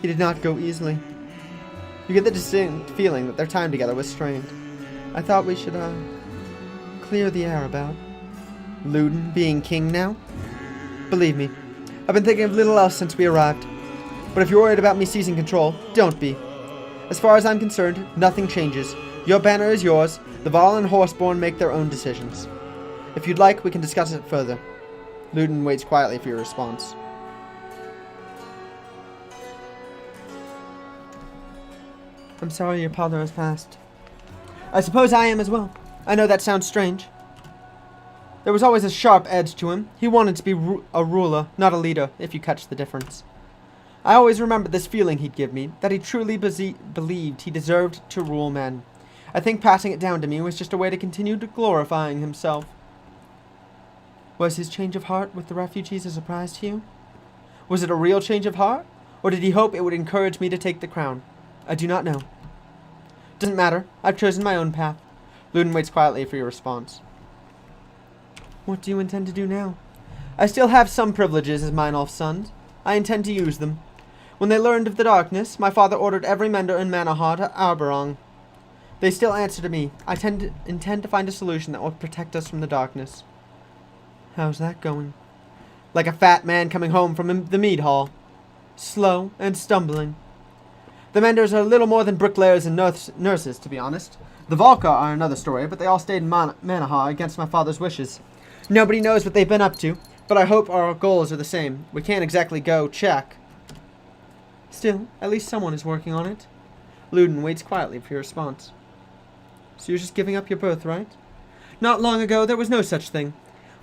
He did not go easily. You get the distinct feeling that their time together was strained. I thought we should, clear the air about Luden being king now. Believe me, I've been thinking of little else since we arrived. But if you're worried about me seizing control, don't be. As far as I'm concerned, nothing changes. Your banner is yours. The Varl and Horseborn make their own decisions. If you'd like, we can discuss it further. Luden waits quietly for your response. I'm sorry your father has passed. I suppose I am as well. I know that sounds strange. There was always a sharp edge to him. He wanted to be a ruler, not a leader, if you catch the difference. I always remembered this feeling he'd give me, that he truly believed he deserved to rule men. I think passing it down to me was just a way to continue glorifying himself. Was his change of heart with the refugees a surprise to you? Was it a real change of heart? Or did he hope it would encourage me to take the crown? I do not know. Doesn't matter. I've chosen my own path. Luden waits quietly for your response. What do you intend to do now? I still have some privileges as Meinolf's son. I intend to use them. When they learned of the darkness, my father ordered every mender in Manaha to Arberong. They still answer to me. I intend to find a solution that will protect us from the darkness. How's that going? Like a fat man coming home from the mead hall. Slow and stumbling. The menders are little more than bricklayers and nurses, to be honest. The Valka are another story, but they all stayed in Manaha against my father's wishes. Nobody knows what they've been up to, but I hope our goals are the same. We can't exactly go check. Still, at least someone is working on it. Luden waits quietly for your response. So you're just giving up your birthright? Not long ago, there was no such thing.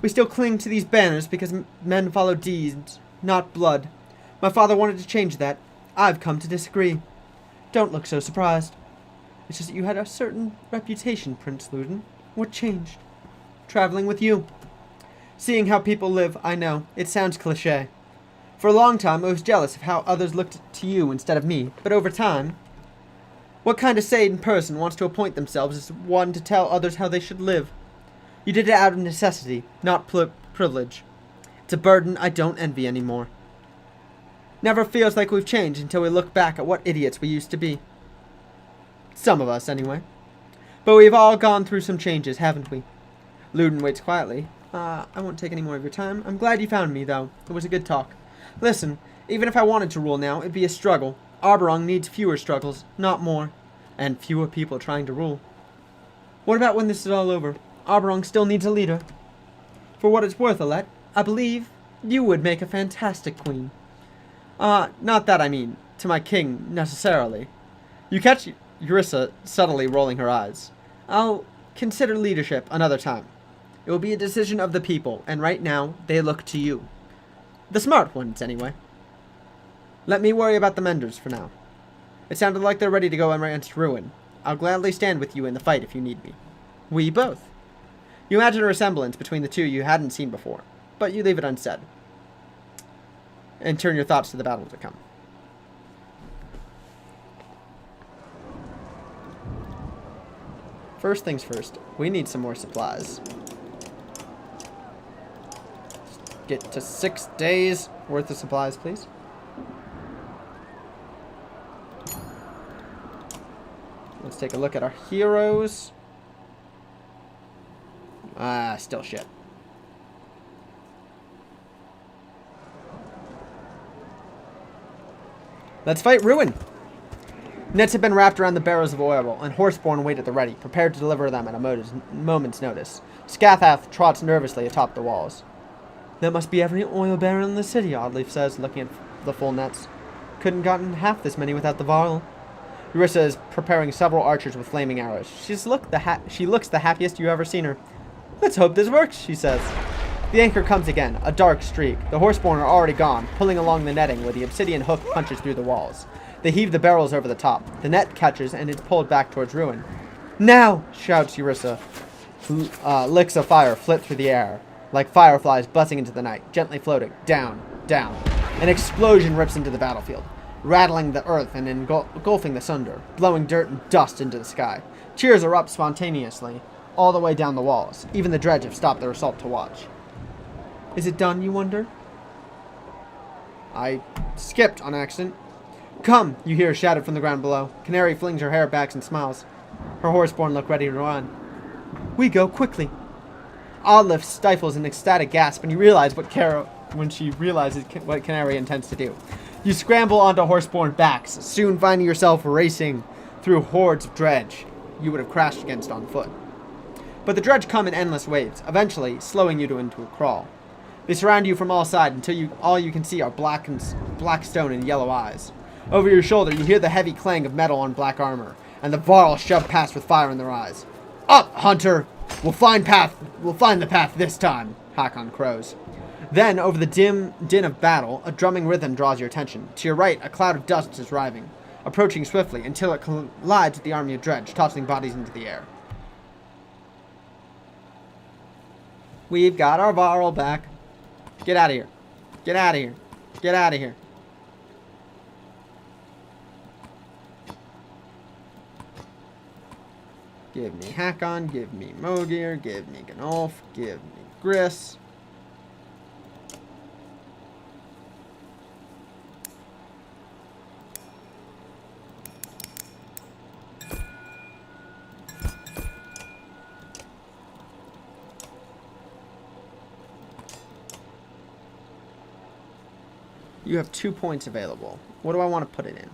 We still cling to these banners because men follow deeds, not blood. My father wanted to change that. I've come to disagree. Don't look so surprised. It's just that you had a certain reputation, Prince Luden. What changed? Traveling with you. Seeing how people live, I know. It sounds cliché. For a long time, I was jealous of how others looked to you instead of me. But over time, what kind of sane person wants to appoint themselves as one to tell others how they should live? You did it out of necessity, not privilege. It's a burden I don't envy anymore. Never feels like we've changed until we look back at what idiots we used to be. Some of us, anyway. But we've all gone through some changes, haven't we? Luden waits quietly. I won't take any more of your time. I'm glad you found me, though. It was a good talk. Listen, even if I wanted to rule now, it'd be a struggle. Arberong needs fewer struggles, not more. And fewer people trying to rule. What about when this is all over? Arberong still needs a leader. For what it's worth, Alette, I believe you would make a fantastic queen. Not that I mean to my king, necessarily. You catch Eurissa subtly rolling her eyes. I'll consider leadership another time. It will be a decision of the people, and right now, they look to you. The smart ones, anyway. Let me worry about the menders for now. It sounded like they're ready to go against ruin. I'll gladly stand with you in the fight if you need me. We both. You imagine a resemblance between the two you hadn't seen before, but you leave it unsaid. And turn your thoughts to the battle to come. First things first, we need some more supplies. Get to 6 days worth of supplies, please. Let's take a look at our heroes. Still shit. Let's fight Ruin. Nets had been wrapped around the barrels of oil, and Horseborn wait at the ready, prepared to deliver them at a moment's notice. Scathath trots nervously atop the walls. That must be every oil barrel in the city, Oddleaf says, looking at the full nets. Couldn't gotten half this many without the Varl. Eurissa is preparing several archers with flaming arrows. She looks the happiest you ever seen her. Let's hope this works, she says. The anchor comes again, a dark streak. The Horseborn are already gone, pulling along the netting where the obsidian hook punches through the walls. They heave the barrels over the top. The net catches and is pulled back towards ruin. Now! Shouts Eurissa. Licks of fire flit through the air, like fireflies buzzing into the night, gently floating. Down, down. An explosion rips into the battlefield, rattling the earth and engulfing the sunder, blowing dirt and dust into the sky. Cheers erupt spontaneously, all the way down the walls. Even the dredge have stopped their assault to watch. Is it done, you wonder? I skipped on accident. Come, you hear shouted from the ground below. Canary flings her hair back and smiles. Her Horseborn look ready to run. We go quickly. Oddleif stifles an ecstatic gasp when she realizes what Canary intends to do. You scramble onto Horseborn backs, soon finding yourself racing through hordes of dredge you would have crashed against on foot. But the dredge come in endless waves, eventually slowing you into a crawl. They surround you from all sides until all you can see are black stone and yellow eyes. Over your shoulder, you hear the heavy clang of metal on black armor, and the Varl shove past with fire in their eyes. Up, hunter! We'll find the path this time, Hakon crows. Then, over the din of battle, a drumming rhythm draws your attention. To your right, a cloud of dust is arriving, approaching swiftly until it collides with the army of dredge, tossing bodies into the air. We've got our Varl back. Get out of here. Get out of here. Get out of here. Give me Hakon, give me Mogir, give me Ganolf, give me Gris. You have 2 points available. What do I want to put it in?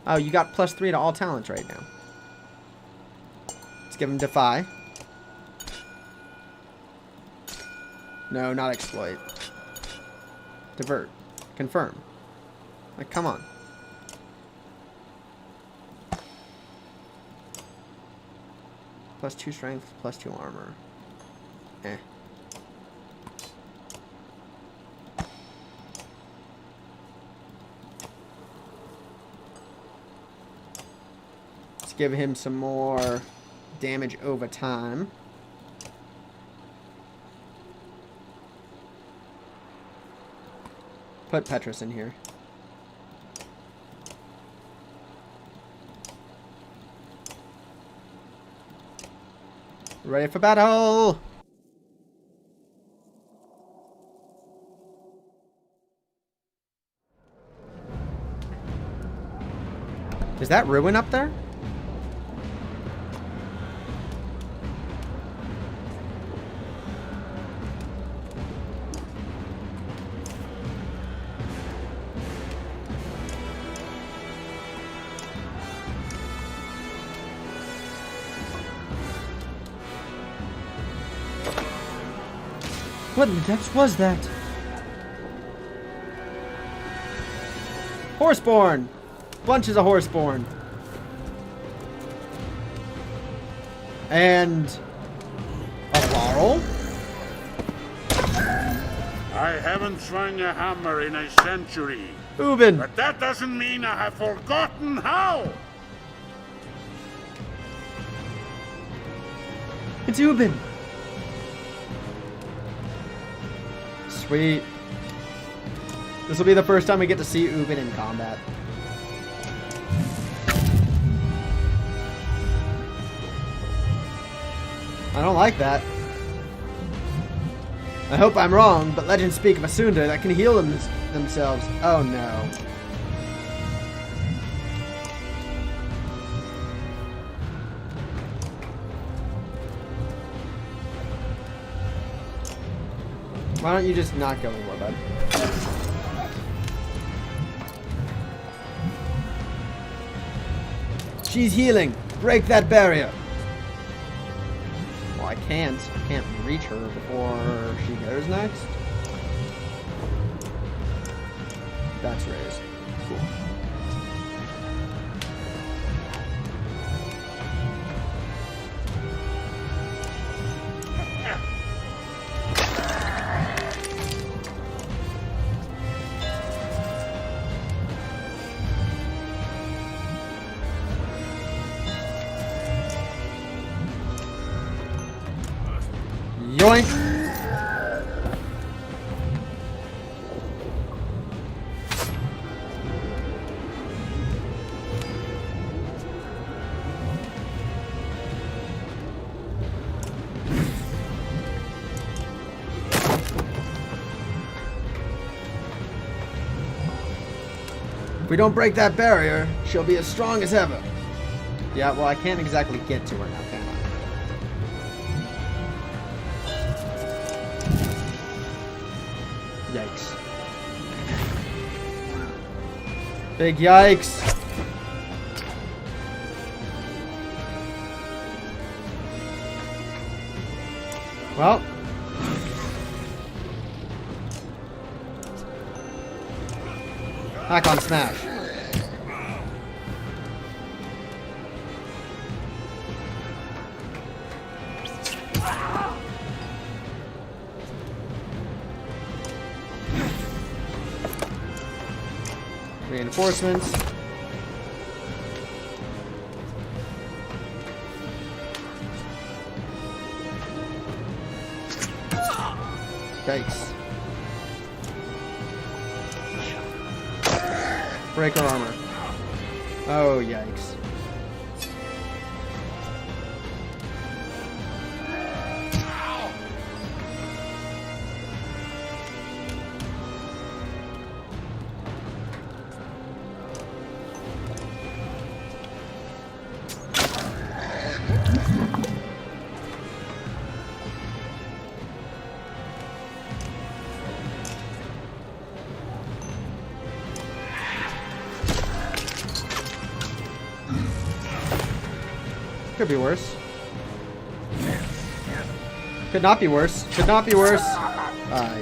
Oh, you got +3 to all talents right now. Let's give him Defy. No, not Exploit. Divert. Confirm. Like, come on. +2 strength, +2 armor. Eh. Let's give him some more damage over time. Put Petrus in here. Ready for battle! Is that ruin up there? What in the depths was that? Horseborn! Bunches of Horseborn. And a Varl? I haven't swung a hammer in a century. Ubin! But that doesn't mean I have forgotten how. It's Ubin! Sweet. This will be the first time we get to see Ubin in combat. I don't like that. I hope I'm wrong, but legends speak of a Sunda that can heal themselves. Oh no. Why don't you just not go anymore, bud? She's healing. Break that barrier. Well, I can't. I can't reach her before she goes next. That's raised. Cool. Yoink. If we don't break that barrier, she'll be as strong as ever. Yeah, well, I can't exactly get to her now, can I? Yikes. Big yikes. Well. Hack on smash. Reinforcements. Yikes. Break her armor. Oh, yikes. Could be worse. Could not be worse. Could not be worse. Yeah.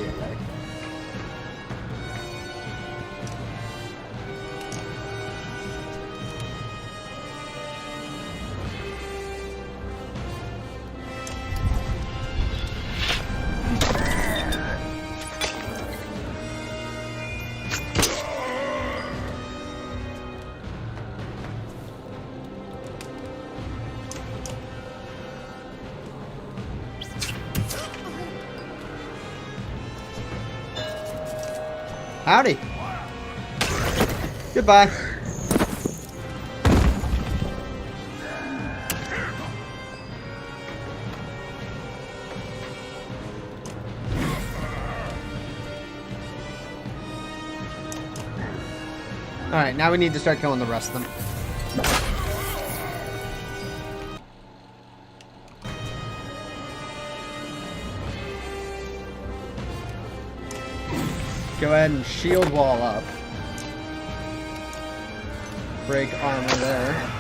Howdy. Goodbye. Alright, now we need to start killing the rest of them. Go ahead and shield wall up. Break armor there.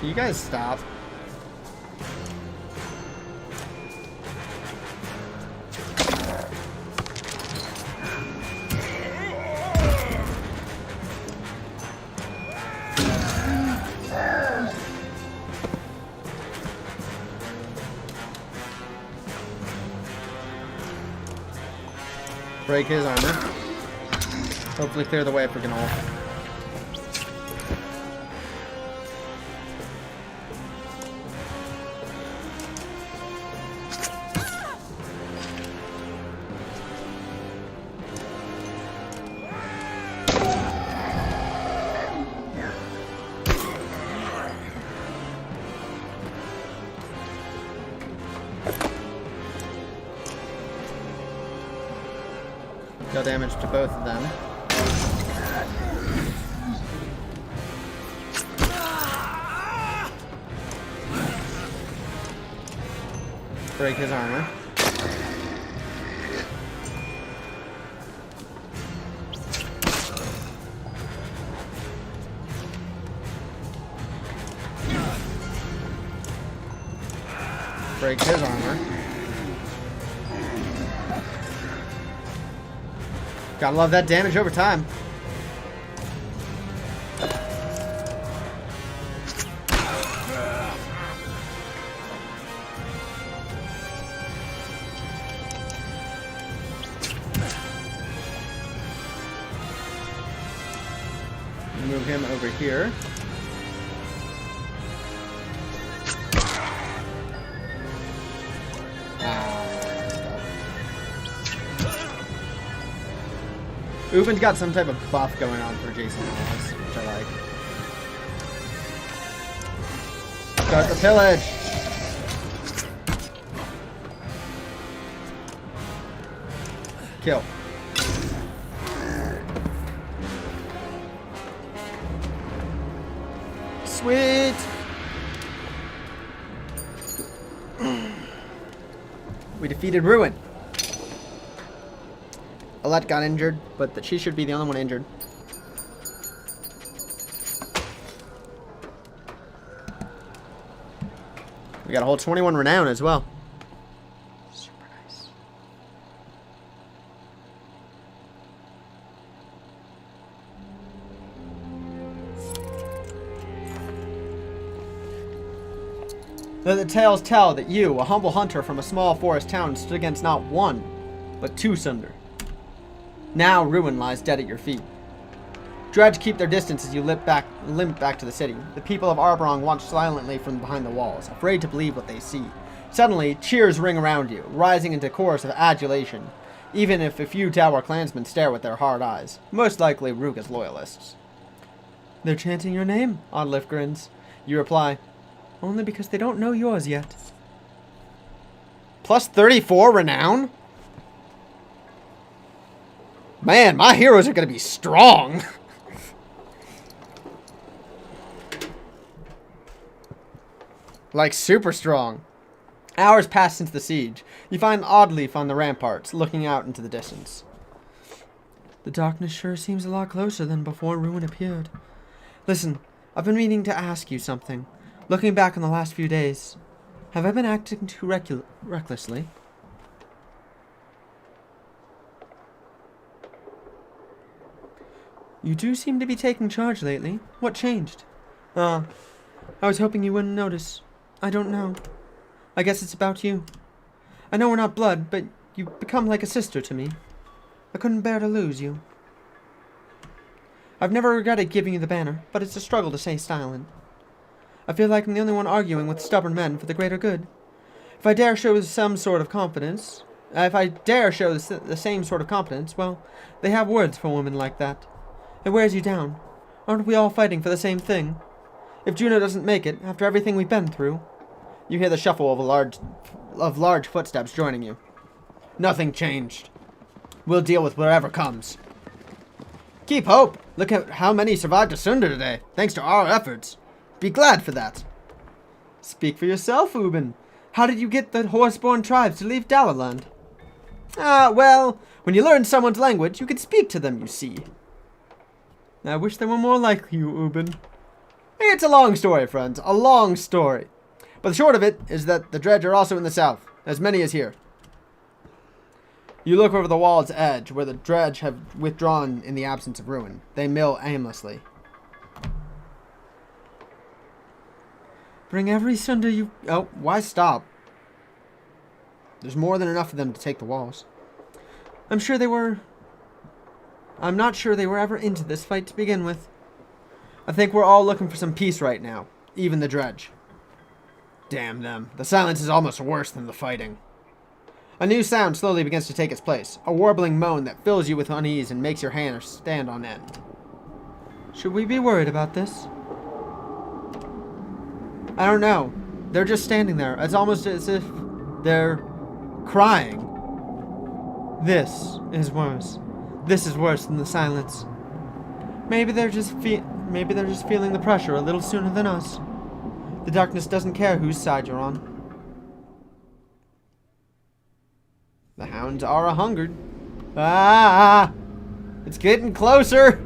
Can you guys stop? Break his armor. Hopefully clear the way for Gnoll. Deal damage to both of them. Break his armor. Break his armor. Gotta love that damage over time. Move him over here. Uben's got some type of buff going on for Jason Wallace, which I like. Start the pillage! Kill. Sweet! We defeated Ruin. Alette got injured, but she should be the only one injured. We got a whole 21 renown as well. Super nice. Though the tales tell that you, a humble hunter from a small forest town, stood against not one, but two Sunder. Now Ruin lies dead at your feet. Dredge keep their distance as you limp back to the city. The people of Arborong watch silently from behind the walls, afraid to believe what they see. Suddenly, cheers ring around you, rising into chorus of adulation, even if a few Dower clansmen stare with their hard eyes, most likely Ruga's loyalists. They're chanting your name, Oddlift grins. You reply, only because they don't know yours yet. Plus 34 renown? Man, my heroes are going to be strong. Like, super strong. Hours pass since the siege. You find Oddleaf on the ramparts, looking out into the distance. The darkness sure seems a lot closer than before Ruin appeared. Listen, I've been meaning to ask you something. Looking back on the last few days, have I been acting too recklessly? You do seem to be taking charge lately. What changed? I was hoping you wouldn't notice. I don't know. I guess it's about you. I know we're not blood, but you've become like a sister to me. I couldn't bear to lose you. I've never regretted giving you the banner, but it's a struggle to stay silent. I feel like I'm the only one arguing with stubborn men for the greater good. If I dare show some sort of confidence, the same sort of confidence, well, they have words for women like that. It wears you down. Aren't we all fighting for the same thing? If Juno doesn't make it, after everything we've been through... You hear the shuffle of large footsteps joining you. Nothing changed. We'll deal with whatever comes. Keep hope. Look at how many survived Asunder today, thanks to our efforts. Be glad for that. Speak for yourself, Uben. How did you get the horseborn tribes to leave Dalaland? Well, when you learn someone's language, you can speak to them, you see. I wish they were more like you, Uben. It's a long story, friends. A long story. But the short of it is that the Dredge are also in the south. As many as here. You look over the wall's edge, where the Dredge have withdrawn in the absence of Ruin. They mill aimlessly. Bring every Sunder you... Oh, why stop? There's more than enough of them to take the walls. I'm not sure they were ever into this fight to begin with. I think we're all looking for some peace right now. Even the Dredge. Damn them. The silence is almost worse than the fighting. A new sound slowly begins to take its place. A warbling moan that fills you with unease and makes your hair stand on end. Should we be worried about this? I don't know. They're just standing there. It's almost as if they're crying. This is worse. This is worse than the silence. Maybe they're just feeling the pressure a little sooner than us. The darkness doesn't care whose side you're on. hounds are a-hungered. Ah! It's getting closer!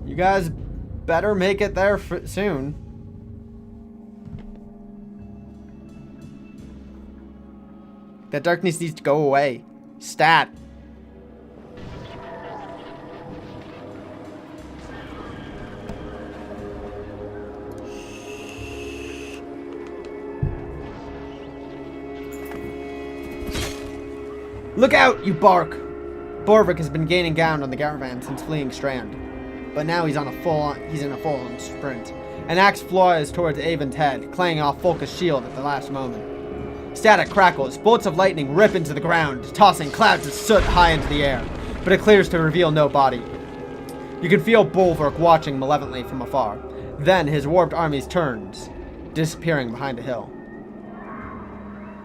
You guys better make it there soon. That darkness needs to go away. Stat. Look out, you bark! Borvik has been gaining ground on the caravan since fleeing Strand. But now he's in a full-on sprint. An axe flies towards Avon's head, clanging off Folka's shield at the last moment. Static crackles, bolts of lightning rip into the ground, tossing clouds of soot high into the air, but it clears to reveal no body. You can feel Bulwark watching malevolently from afar. Then his warped army turns, disappearing behind a hill.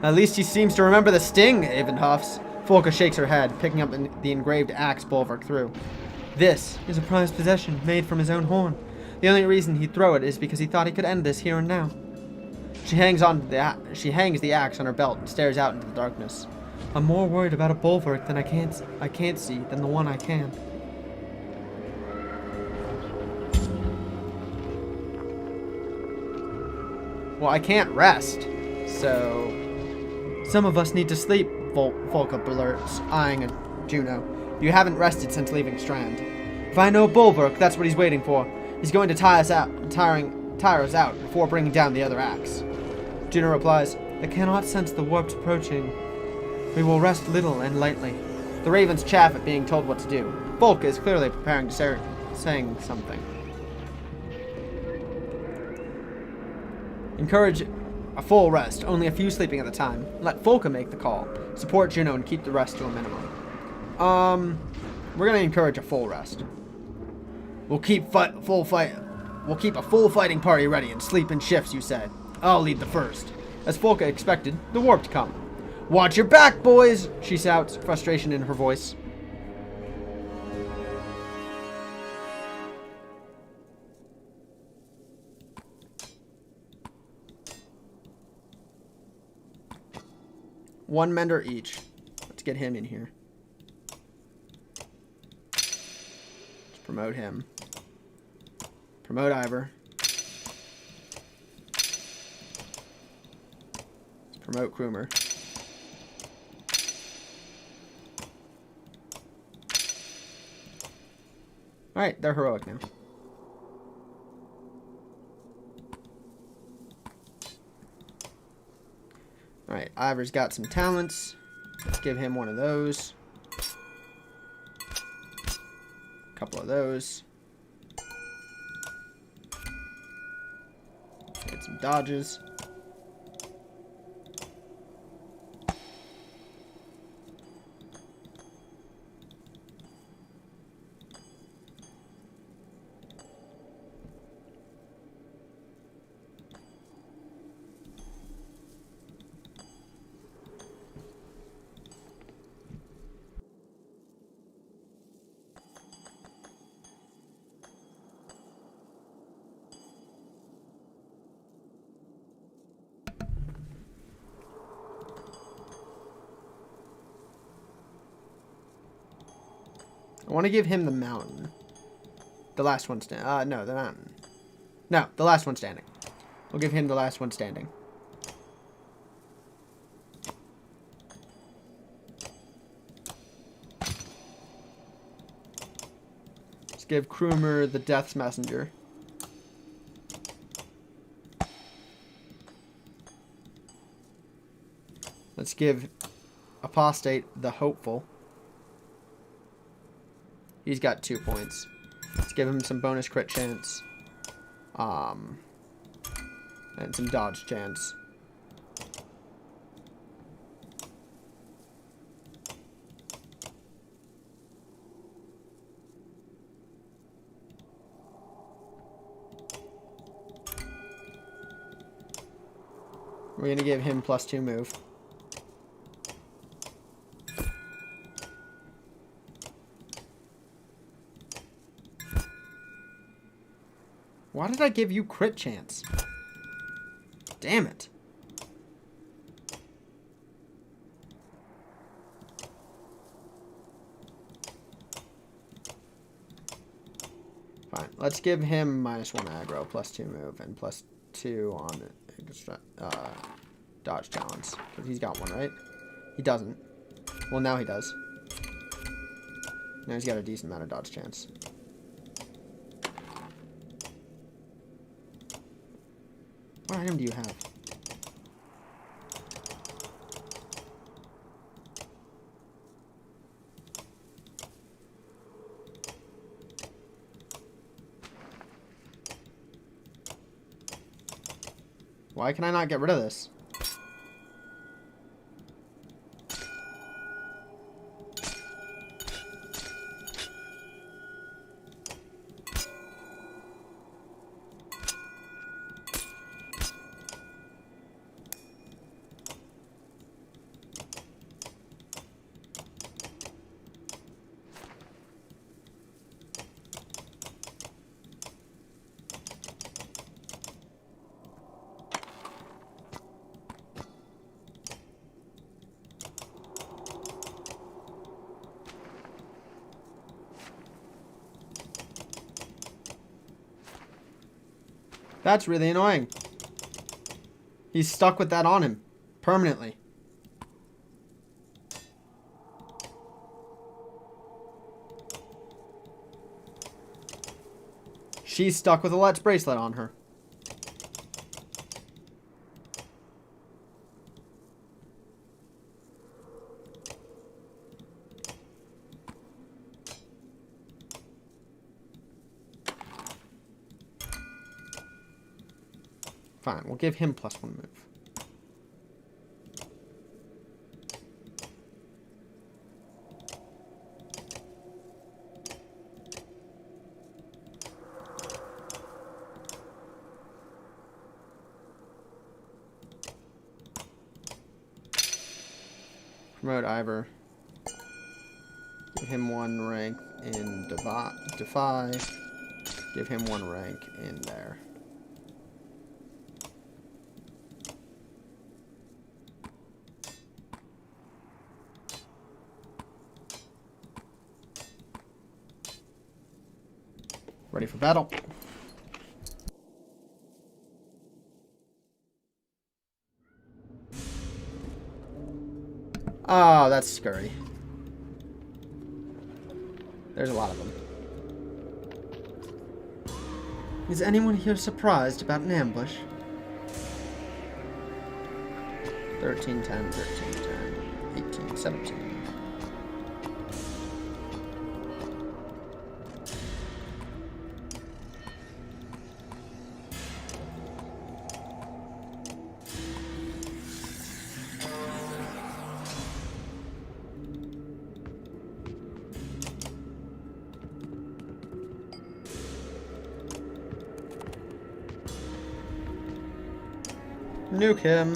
At least he seems to remember the sting, Avon huffs. Folka shakes her head, picking up the engraved axe Bulwark threw. This is a prized possession made from his own horn. The only reason he'd throw it is because he thought he could end this here and now. She hangs the axe on her belt and stares out into the darkness. I'm more worried about a bulwark than I can't see than the one I can. Well, I can't rest, so some of us need to sleep. Folka blurts, eyeing Juno. You haven't rested since leaving Strand. If I know Bulwark, that's what he's waiting for. He's going to tire us out before bringing down the other axe. Juno replies, I cannot sense the warps approaching. We will rest little and lightly. The ravens chaff at being told what to do. Folka is clearly preparing to saying something. Encourage a full rest, only a few sleeping at a time. Let Folka make the call. Support Juno and keep the rest to a minimum. We're gonna encourage a full rest. We'll keep a full fighting party ready and sleep in shifts, you said. I'll lead the first. As Folka expected, the warp come. Watch your back, boys! She shouts, frustration in her voice. One mender each. Let's get him in here. Let's promote him. Promote Ivor. Let's promote Krumer. Alright, they're heroic now. Alright, Ivor's got some talents. Let's give him one of those. A couple of those. Get some dodges. I want to give him the mountain. The last one standing. No, the mountain. No, the last one standing. We'll give him the last one standing. Let's give Krumer the Death's Messenger. Let's give Apostate the Hopeful. He's got 2 points. Let's give him some bonus crit chance. And some dodge chance. We're going to give him +2 move. Why did I give you crit chance? Damn it. Fine. Let's give him -1 aggro, +2 move, and +2 on dodge challenge. Because he's got one, right? He doesn't. Well, now he does. Now he's got a decent amount of dodge chance. What item do you have? Why can I not get rid of this? That's really annoying. He's stuck with that on him. Permanently. She's stuck with a Let's bracelet on her. Fine, we'll give him +1 move. Promote Ivor. Give him 1 rank in Defy. Give him 1 rank in there. Ready for battle. Oh, that's scurry. There's a lot of them. Is anyone here surprised about an ambush? 13, 10, 13, 10, 18, 17. Nuke him.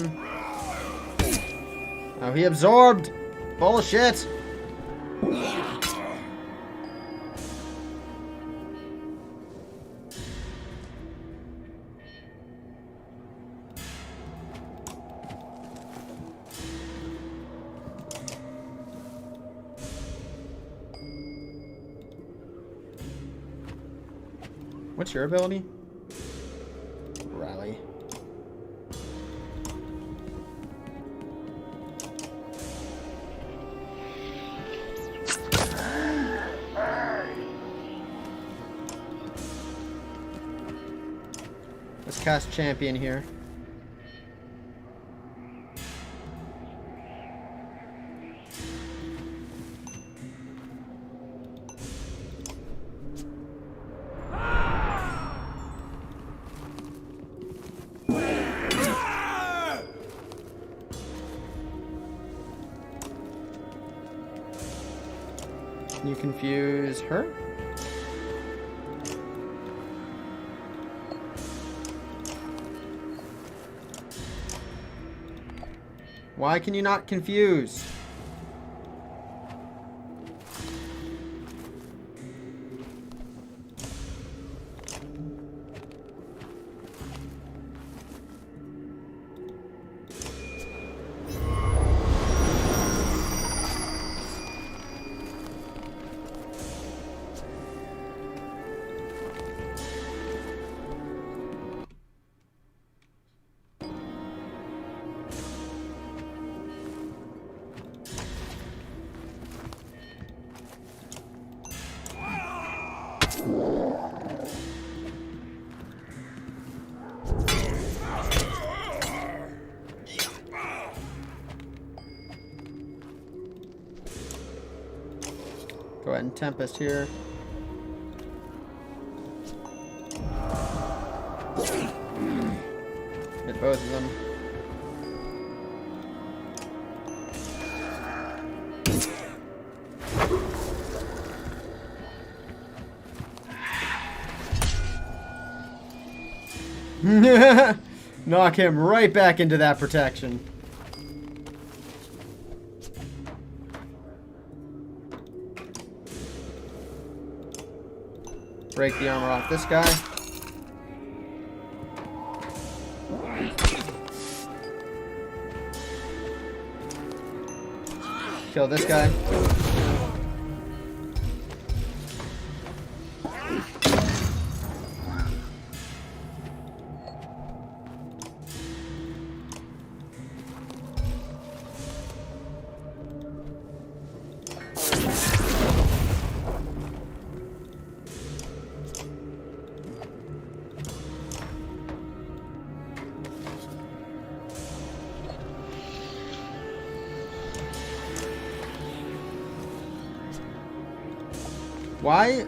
Oh, he absorbed. Bullshit. What's your ability? Rally. Let's cast champion here. Can you confuse her? Why can you not confuse? Go ahead and Tempest here. Hit both of them. Knock him right back into that protection. Break the armor off this guy. Kill this guy.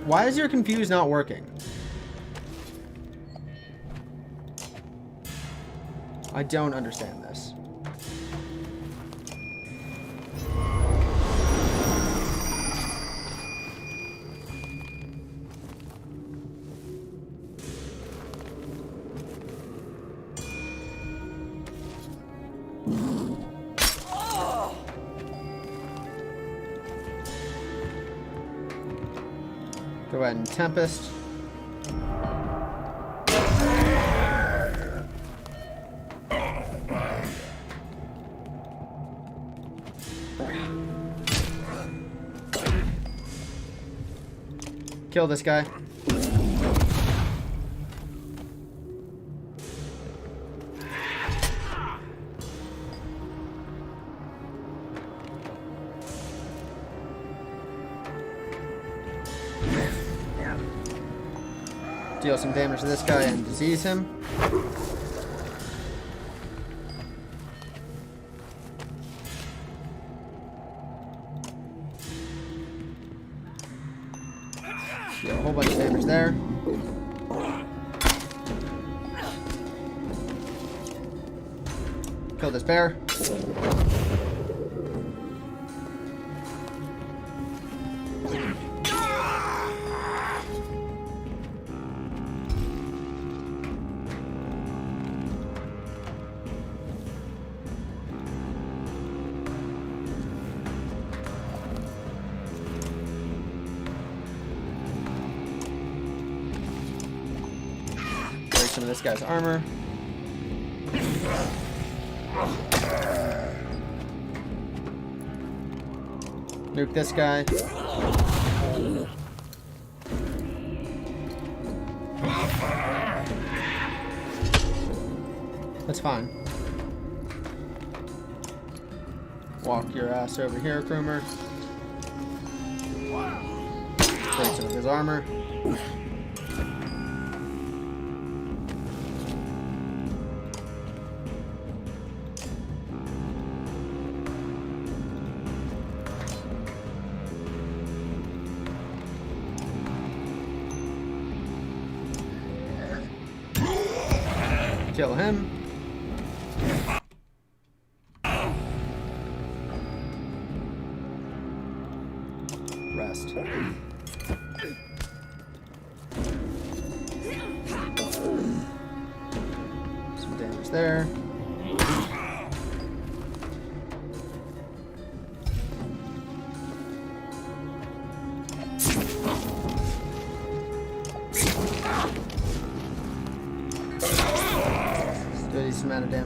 Why is your confuse not working? I don't understand this. Go ahead and Tempest. Kill this guy. Deal some damage to this guy and disease him. Deal a whole bunch of damage there. Kill this bear. Some of this guy's armor. Nuke this guy. That's fine. Walk your ass over here, Krumer. Break some of his armor. Kill him. Rest. Some damage there. Decent amount of damage